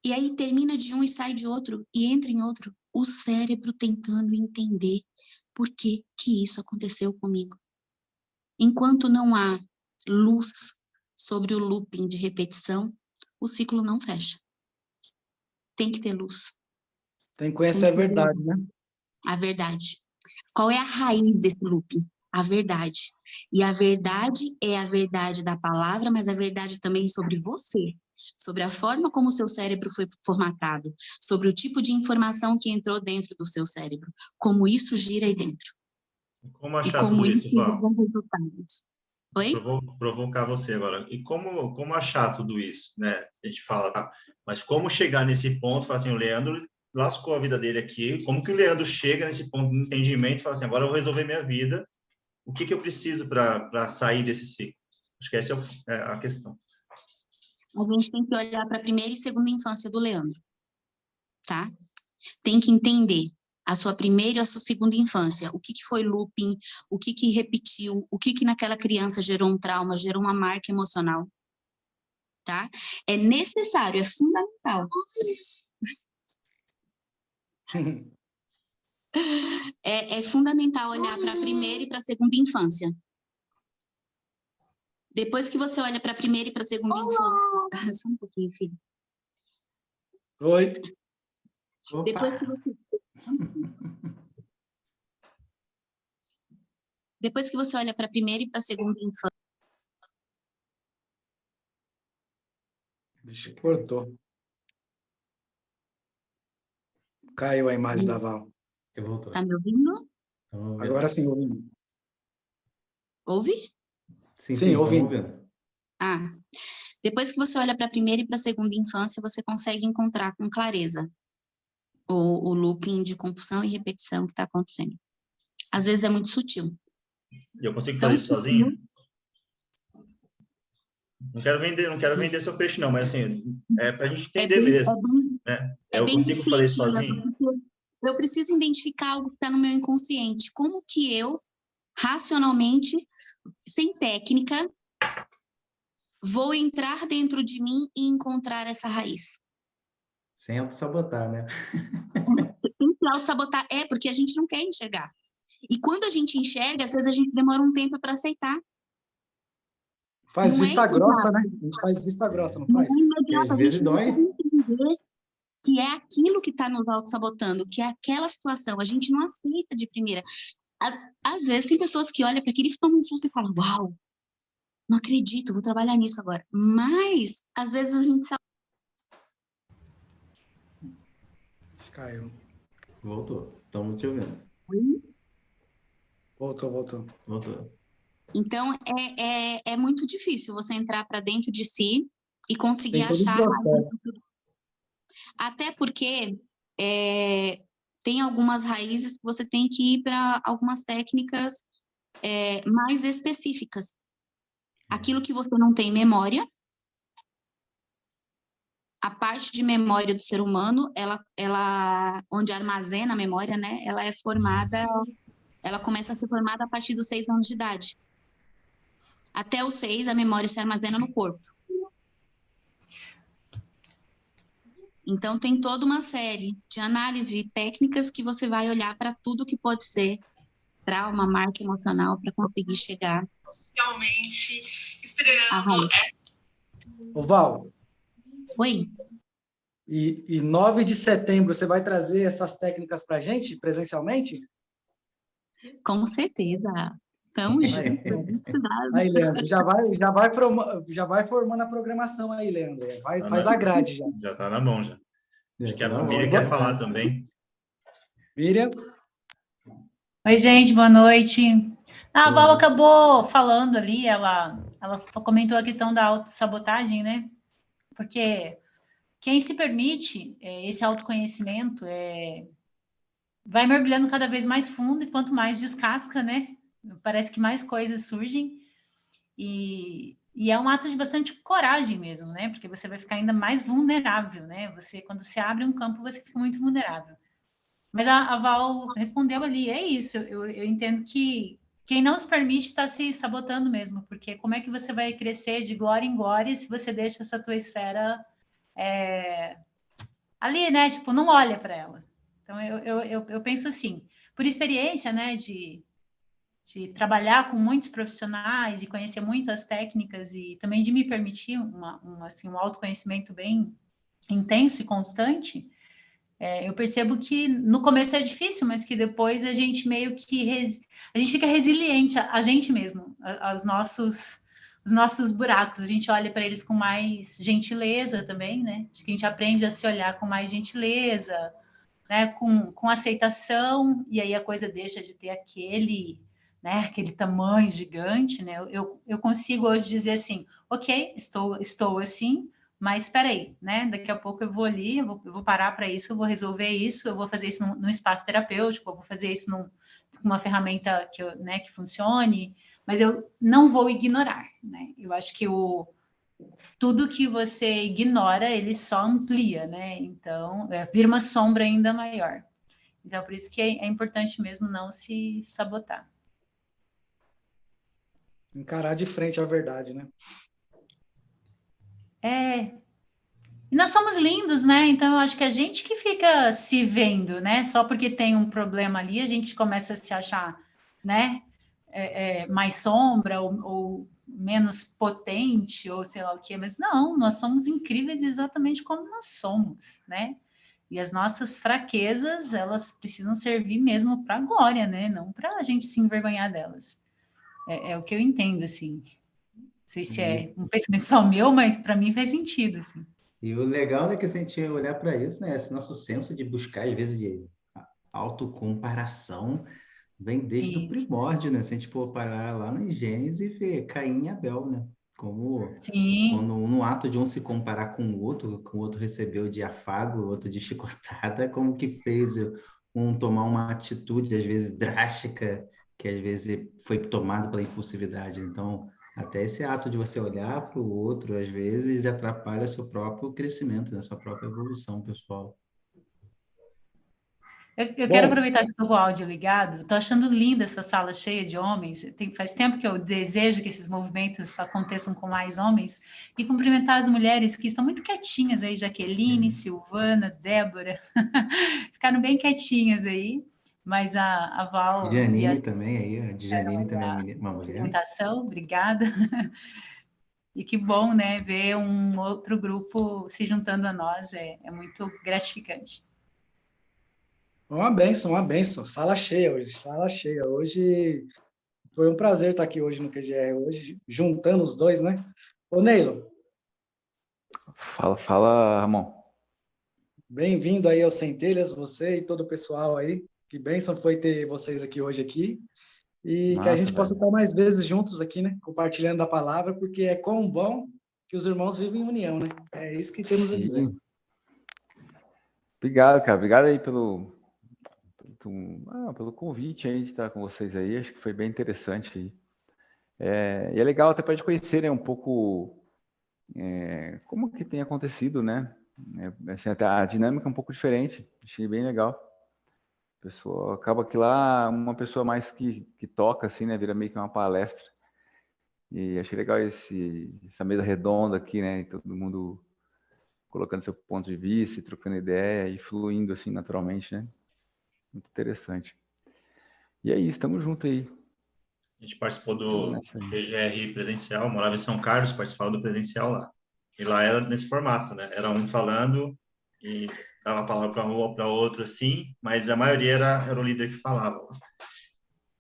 E aí termina de um e sai de outro, e entra em outro. O cérebro tentando entender por que isso aconteceu comigo. Enquanto não há luz sobre o looping de repetição, o ciclo não fecha. Tem que ter luz. Tem que conhecer a verdade, né? A verdade. Qual é a raiz desse looping? A verdade. E a verdade é a verdade da palavra, mas a verdade também sobre você. Sobre a forma como o seu cérebro foi formatado, sobre o tipo de informação que entrou dentro do seu cérebro, como isso gira aí dentro. Como achar e como tudo isso, Val? gera resultados. Oi? Provocar você agora. E como achar tudo isso, né? A gente fala, tá? Mas como chegar nesse ponto, falar assim, o Leandro lascou a vida dele aqui, como que o Leandro chega nesse ponto de entendimento e fala assim, agora eu vou resolver minha vida, o que eu preciso para sair desse ciclo? Acho que essa é a questão. A gente tem que olhar para a primeira e segunda infância do Leandro, tá? Tem que entender a sua primeira e a sua segunda infância, o que foi looping, o que repetiu, o que naquela criança gerou um trauma, gerou uma marca emocional, tá? É necessário, é fundamental. É fundamental olhar para a primeira e para a segunda infância. Depois que você olha para a primeira e para a segunda infância... Só um pouquinho, filho. Oi. Depois que você olha para a primeira e para a segunda infância... Deixa, cortou. Caiu a imagem da Val. Voltou. Tá me ouvindo? Agora sim, ouvindo. Ouve? Sim, ouvindo. Depois que você olha para a primeira e para a segunda infância, você consegue encontrar com clareza o looping de compulsão e repetição que está acontecendo. Às vezes é muito sutil. Eu consigo Tão fazer isso sutil. sozinho? Não quero vender seu peixe, não, mas assim, é para a gente entender mesmo. Né? Eu bem consigo fazer isso difícil, sozinho? porque eu preciso identificar algo que está no meu inconsciente. Como que eu, racionalmente, sem técnica, vou entrar dentro de mim e encontrar essa raiz? Sem auto-sabotar, né? Sem se auto-sabotar. Porque a gente não quer enxergar. E quando a gente enxerga, às vezes a gente demora um tempo para aceitar. Faz Não vista é grossa, né? A gente faz vista grossa, não Não faz? é imediato, às a vezes gente dói. não entender que é aquilo que está nos auto-sabotando, que é aquela situação. A gente não aceita de primeira. Às vezes tem pessoas que olham para aquilo e ficam um susto e falam, uau, não acredito, vou trabalhar nisso agora. Mas, às vezes a gente sabe. Caiu. Voltou. Estamos te ouvindo. Voltou. Então, é muito difícil você entrar para dentro de si e conseguir Tem todo um achar. processo. Até porque tem algumas raízes que você tem que ir para algumas técnicas mais específicas. Aquilo que você não tem memória, a parte de memória do ser humano, ela onde armazena a memória, né? Ela é formada, ela começa a ser formada a partir dos 6 anos de idade. Até os 6, a memória se armazena no corpo. Então, tem toda uma série de análise e técnicas que você vai olhar para tudo que pode ser trauma, marca emocional, para conseguir chegar. Socialmente estreando. Ô, Val, Oi? e 9 de setembro você vai trazer essas técnicas para a gente, presencialmente? Com certeza. Tamo junto. Aí, Leandro, já vai formando a programação aí, Leandro. Faz a grade já. Já está na mão, já. Acho que a Não, Miriam quer falar também. Miriam? Oi, gente, boa noite. A Val acabou falando ali, ela comentou a questão da autossabotagem, né? Porque quem se permite esse autoconhecimento vai mergulhando cada vez mais fundo e quanto mais descasca, né? Parece que mais coisas surgem e é um ato de bastante coragem mesmo, né? Porque você vai ficar ainda mais vulnerável, né? Quando se abre um campo, você fica muito vulnerável. Mas a Val respondeu ali, é isso, eu entendo que quem não se permite está se sabotando mesmo, porque como é que você vai crescer de glória em glória se você deixa essa tua esfera ali, né? Tipo, não olha para ela. Então, eu penso assim, por experiência, né, de trabalhar com muitos profissionais e conhecer muitas técnicas e também de me permitir um autoconhecimento bem intenso e constante, eu percebo que no começo é difícil, mas que depois a gente meio que a gente fica resiliente, a gente mesmo, os nossos buracos, a gente olha para eles com mais gentileza também, né? Acho que a gente aprende a se olhar com mais gentileza, né? Com aceitação, e aí a coisa deixa de ter aquele tamanho gigante, né? Eu consigo hoje dizer assim, ok, estou assim, mas espera aí, né? Daqui a pouco eu vou ali, eu vou parar para isso, eu vou resolver isso, eu vou fazer isso num espaço terapêutico, eu vou fazer isso com uma ferramenta que funcione, mas eu não vou ignorar, né? Eu acho que tudo que você ignora, ele só amplia, né? Então, vira uma sombra ainda maior. Então, por isso que é importante mesmo não se sabotar. Encarar de frente a verdade, né? E nós somos lindos, né? Então, eu acho que a gente que fica se vendo, né? Só porque tem um problema ali, a gente começa a se achar, né? Mais sombra ou menos potente, ou sei lá o quê. Mas não, nós somos incríveis exatamente como nós somos, né? E as nossas fraquezas, elas precisam servir mesmo para a glória, né? Não para a gente se envergonhar delas. É o que eu entendo, assim. Não sei se é um pensamento só meu, mas para mim faz sentido, assim. E o legal é que se a gente olhar para isso, né? Esse nosso senso de buscar, às vezes, de autocomparação, vem desde o primórdio, né? Se a gente for parar lá na Gênesis e ver Caim e Abel, né? Como Sim, quando no ato de um se comparar com o outro recebeu de afago, o outro de chicotada, como que fez um tomar uma atitude, às vezes drástica, que às vezes foi tomado pela impulsividade. Então, até esse ato de você olhar para o outro, às vezes, atrapalha seu próprio crescimento, né? Sua própria evolução pessoal. eu quero Bom, aproveitar que estou com o áudio ligado. Estou achando linda essa sala cheia de homens. Faz tempo que eu desejo que esses movimentos aconteçam com mais homens. E cumprimentar as mulheres que estão muito quietinhas aí, Jaqueline, Silvana, Débora. Ficaram bem quietinhas aí. Mas a Val e a Janine também aí, a Janine também é uma mulher. apresentação, obrigada. E que bom, né, ver um outro grupo se juntando a nós, é muito gratificante. uma benção, uma benção. Sala cheia hoje, sala cheia. Hoje foi um prazer estar aqui hoje no QGR, hoje, juntando os dois, né? Ô, Neilo, Fala, Ramon. bem-vindo aí aos Centelhas, você e todo o pessoal aí. Que bênção foi ter vocês aqui hoje aqui. E que a Massa, gente possa velho. estar mais vezes juntos aqui, né? Compartilhando da palavra, porque é quão bom que os irmãos vivem em união, né? É isso que temos a dizer. Sim. Obrigado, cara. Obrigado aí pelo convite aí de estar com vocês aí. Acho que foi bem interessante aí. E é legal até para a gente conhecer, né, um pouco como que tem acontecido, né? Assim, até a dinâmica é um pouco diferente. Achei bem legal. A pessoa acaba que lá uma pessoa mais que toca assim, né, vira meio que uma palestra. E achei legal essa mesa redonda aqui, né? E todo mundo colocando seu ponto de vista, e trocando ideia e fluindo assim naturalmente, né? Muito interessante. E é isso, estamos juntos aí. A gente participou Estamos do nessa aí. PGR presencial, morava em São Carlos, participava do presencial lá. E lá era nesse formato, né? Era um falando e dava a palavra para um ou para outro, assim, mas a maioria era o líder que falava lá.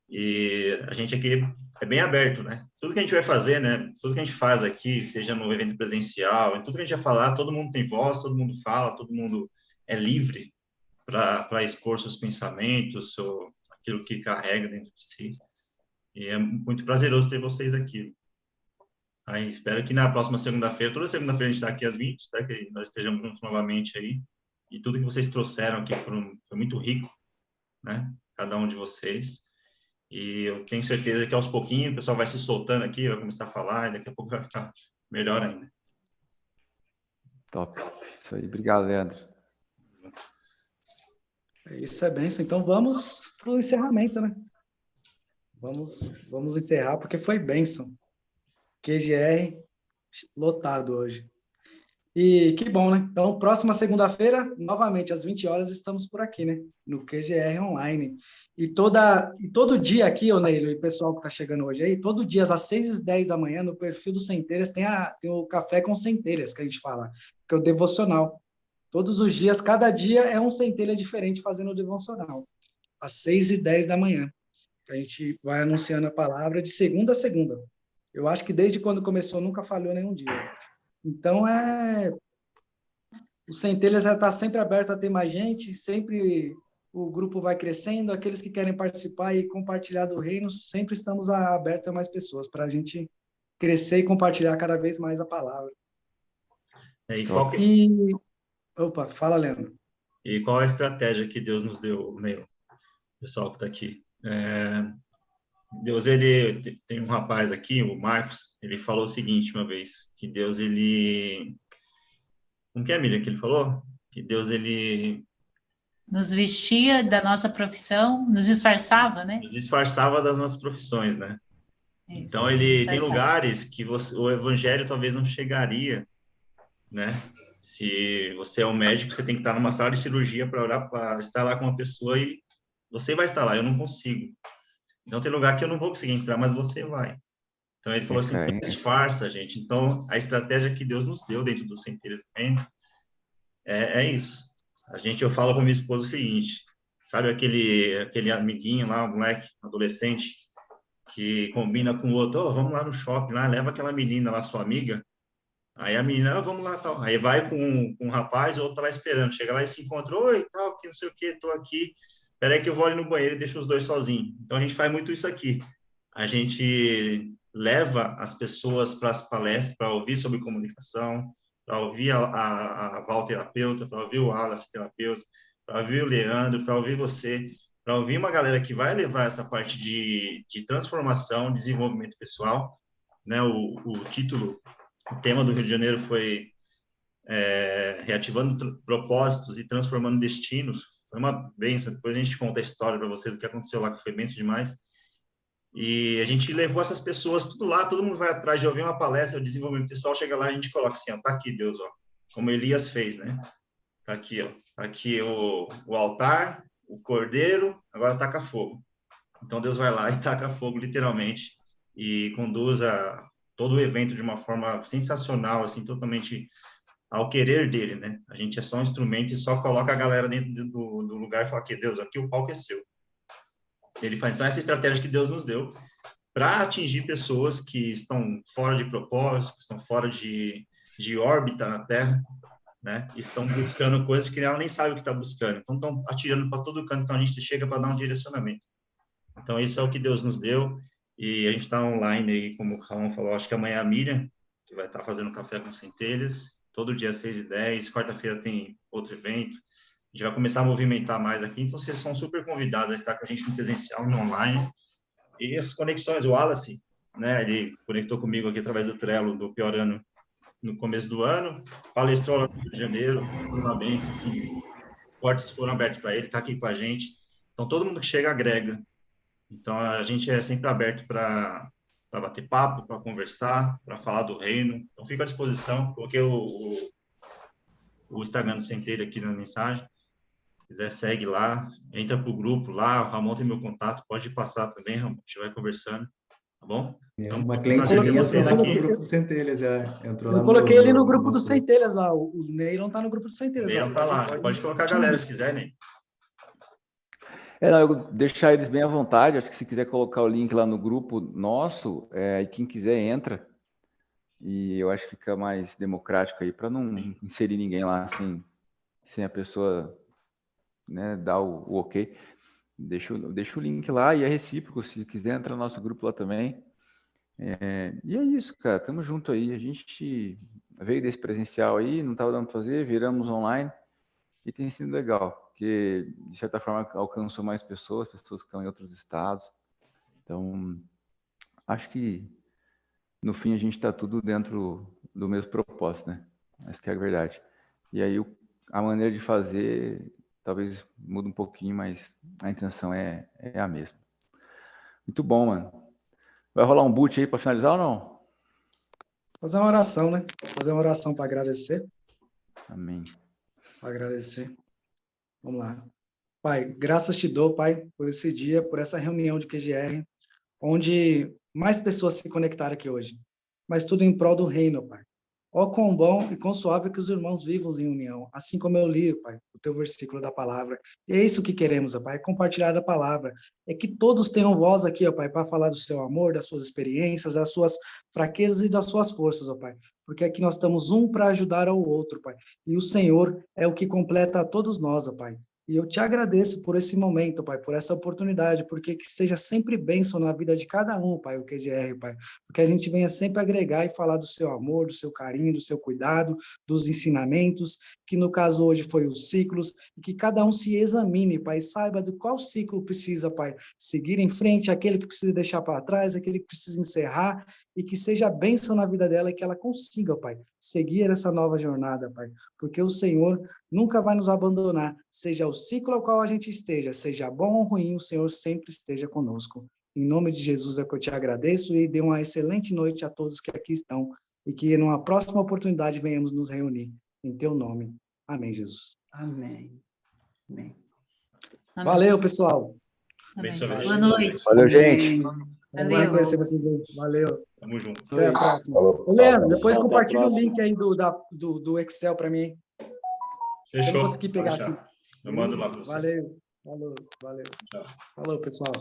E a gente aqui é bem aberto, né? Tudo que a gente vai fazer, né? Tudo que a gente faz aqui, seja no evento presencial, em tudo que a gente vai falar, todo mundo tem voz, todo mundo fala, todo mundo é livre para expor seus pensamentos, aquilo que carrega dentro de si. E é muito prazeroso ter vocês aqui. Aí, espero que na próxima segunda-feira, toda segunda-feira a gente está aqui às 20, tá? Que nós estejamos juntos novamente aí. E tudo que vocês trouxeram aqui foi muito rico, né? Cada um de vocês. E eu tenho certeza que aos pouquinhos o pessoal vai se soltando aqui, vai começar a falar, e daqui a pouco vai ficar melhor ainda. Top. Isso aí. Obrigado, Leandro. Isso é benção. Então vamos para o encerramento, né? Vamos encerrar, porque foi bênção. QGR lotado hoje. E que bom, né? Então, próxima segunda-feira, novamente, às 20 horas, estamos por aqui, né? No QGR Online. E todo dia aqui, ô Neilo, e o pessoal que está chegando hoje aí, todo dia, às 6h10 da manhã, no perfil do Centelhas, tem o Café com Centelhas, que a gente fala, que é o devocional. Todos os dias, cada dia é um centelha diferente fazendo o devocional. Às 6h10 da manhã. A gente vai anunciando a palavra de segunda a segunda. Eu acho que desde quando começou, nunca falhou nenhum dia. Então, o Centelhas está sempre aberto a ter mais gente, sempre o grupo vai crescendo, aqueles que querem participar e compartilhar do reino, sempre estamos abertos a mais pessoas, para a gente crescer e compartilhar cada vez mais a palavra. Opa, fala, Leandro. E qual a estratégia que Deus nos deu, Neil? Pessoal que está aqui. Deus, ele tem um rapaz aqui, o Marcos, ele falou o seguinte uma vez, que Deus, ele... Como que é, Miriam, que ele falou? Que Deus, ele... Nos vestia da nossa profissão, nos disfarçava, né? Nos disfarçava das nossas profissões, né? Isso, então, ele tem disfarçava. lugares que o evangelho talvez não chegaria, né? Se você é um médico, você tem que estar numa sala de cirurgia para orar, para estar lá com uma pessoa e você vai estar lá, eu não consigo. Então, tem lugar que eu não vou conseguir entrar, mas você vai. Então, ele falou assim, disfarça, gente. Então, a estratégia que Deus nos deu dentro do Centelhas do Reino é isso. Eu falo com a minha esposa o seguinte, sabe aquele amiguinho lá, um moleque, adolescente, que combina com o outro, vamos lá no shopping, lá, leva aquela menina lá, sua amiga. Aí a menina, vamos lá, tal. Aí vai com um rapaz, o outro tá lá esperando. Chega lá e se encontra, oi, tal, que não sei o que, tô aqui. Peraí que eu vou ali no banheiro e deixo os dois sozinhos. Então, a gente faz muito isso aqui. a gente leva as pessoas para as palestras, para ouvir sobre comunicação, para ouvir a Val terapeuta, para ouvir o Wallace terapeuta, para ouvir o Leandro, para ouvir você, para ouvir uma galera que vai levar essa parte de transformação, desenvolvimento pessoal, né? O título, o tema do Rio de Janeiro foi reativando propósitos e transformando destinos. Foi uma bênção. Depois a gente conta a história para vocês do que aconteceu lá, que foi bênção demais. E a gente levou essas pessoas tudo lá, todo mundo vai atrás de ouvir uma palestra, o desenvolvimento pessoal, chega lá, a gente coloca assim, ó, tá aqui Deus, ó, como Elias fez, né? Tá aqui, ó, tá aqui o altar, o cordeiro, agora taca fogo. Então Deus vai lá e taca fogo, literalmente, e conduz todo o evento de uma forma sensacional, assim, totalmente ao querer dele, né? A gente é só um instrumento e só coloca a galera dentro do lugar e fala aqui, Deus, aqui o palco é seu. Ele faz, então, essa estratégia que Deus nos deu para atingir pessoas que estão fora de propósito, que estão fora de órbita na Terra, né? Estão buscando coisas que ela nem sabe o que está buscando. Então, estão atirando para todo canto, então a gente chega para dar um direcionamento. Então, isso é o que Deus nos deu. E a gente está online aí, como o Ramon falou, acho que amanhã é a Miriam, que vai estar fazendo café com centelhas. Todo dia, 6h10. Quarta-feira tem outro evento. A gente vai começar a movimentar mais aqui, então vocês são super convidados a estar com a gente no presencial, no online. E as conexões, o Wallace, né, ele conectou comigo aqui através do Trello, do Pior Ano, no começo do ano, palestrou lá no Rio de Janeiro, foi uma bênção, assim, as portas foram abertas para ele, está aqui com a gente. Então, todo mundo que chega agrega. Então, a gente é sempre aberto para bater papo, para conversar, para falar do reino. Então, fico à disposição. Coloquei o Instagram do Centelha aqui na mensagem. Se quiser, segue lá, entra pro grupo lá, o Ramon tem meu contato, pode passar também, Ramon, a gente vai conversando, tá bom? Então, Uma cliente minha entrou lá no grupo do Centelhas, entrou lá eu coloquei ele no grupo do Centelhas lá, o Neilon tá no grupo do Centelhas. O Neilon tá lá, pode colocar a galera se quiser, né? Não, eu vou deixar eles bem à vontade, acho que se quiser colocar o link lá no grupo nosso, e quem quiser entra, e eu acho que fica mais democrático aí, para não inserir ninguém lá assim, sem a pessoa, né, dar o ok. Deixa o link lá e é recíproco, se quiser entrar no nosso grupo lá também. E é isso, cara, tamo junto aí. A gente veio desse presencial aí, não estava dando para fazer, viramos online e tem sido legal, porque de certa forma alcançou mais pessoas que estão em outros estados. Então, acho que no fim a gente está tudo dentro do mesmo propósito, né? Essa que é a verdade. E aí a maneira de fazer talvez mude um pouquinho, mas a intenção é a mesma. Muito bom, mano. Vai rolar um boot aí para finalizar ou não? Fazer uma oração, né? Fazer uma oração para agradecer. Amém. Para agradecer. Vamos lá. Pai, graças te dou, Pai, por esse dia, por essa reunião de QGR, onde mais pessoas se conectaram aqui hoje. Mas tudo em prol do reino, Pai. Ó, quão bom e quão suave que os irmãos vivam em união, assim como eu li, Pai, o teu versículo da palavra. E é isso que queremos, ó, Pai, compartilhar a palavra. É que todos tenham voz aqui, ó, Pai, para falar do seu amor, das suas experiências, das suas fraquezas e das suas forças, ó, Pai. Porque aqui nós estamos um para ajudar ao outro, Pai. E o Senhor é o que completa a todos nós, ó, Pai. E eu te agradeço por esse momento, Pai, por essa oportunidade, porque que seja sempre bênção na vida de cada um, Pai, o QGR, Pai, porque a gente venha sempre agregar e falar do seu amor, do seu carinho, do seu cuidado, dos ensinamentos, que no caso hoje foi os ciclos, e que cada um se examine, Pai, saiba do qual ciclo precisa, Pai, seguir em frente, aquele que precisa deixar para trás, aquele que precisa encerrar, e que seja bênção na vida dela e que ela consiga, Pai, seguir essa nova jornada, Pai, porque o Senhor nunca vai nos abandonar, seja o ciclo ao qual a gente esteja, seja bom ou ruim, o Senhor sempre esteja conosco. Em nome de Jesus é que eu te agradeço e dê uma excelente noite a todos que aqui estão e que numa próxima oportunidade venhamos nos reunir. Em teu nome. Amém, Jesus. Amém. Amém. Valeu, pessoal. Amém. Boa Boa noite. Valeu, gente. Vamos conhecer vocês aí. Valeu. Tamo junto. Até a próxima. Ô, Leandro, depois compartilha o link aí do Excel para mim. Eu não Fechou. consegui pegar aqui. Eu mando lá para você. Valeu. Falou, pessoal.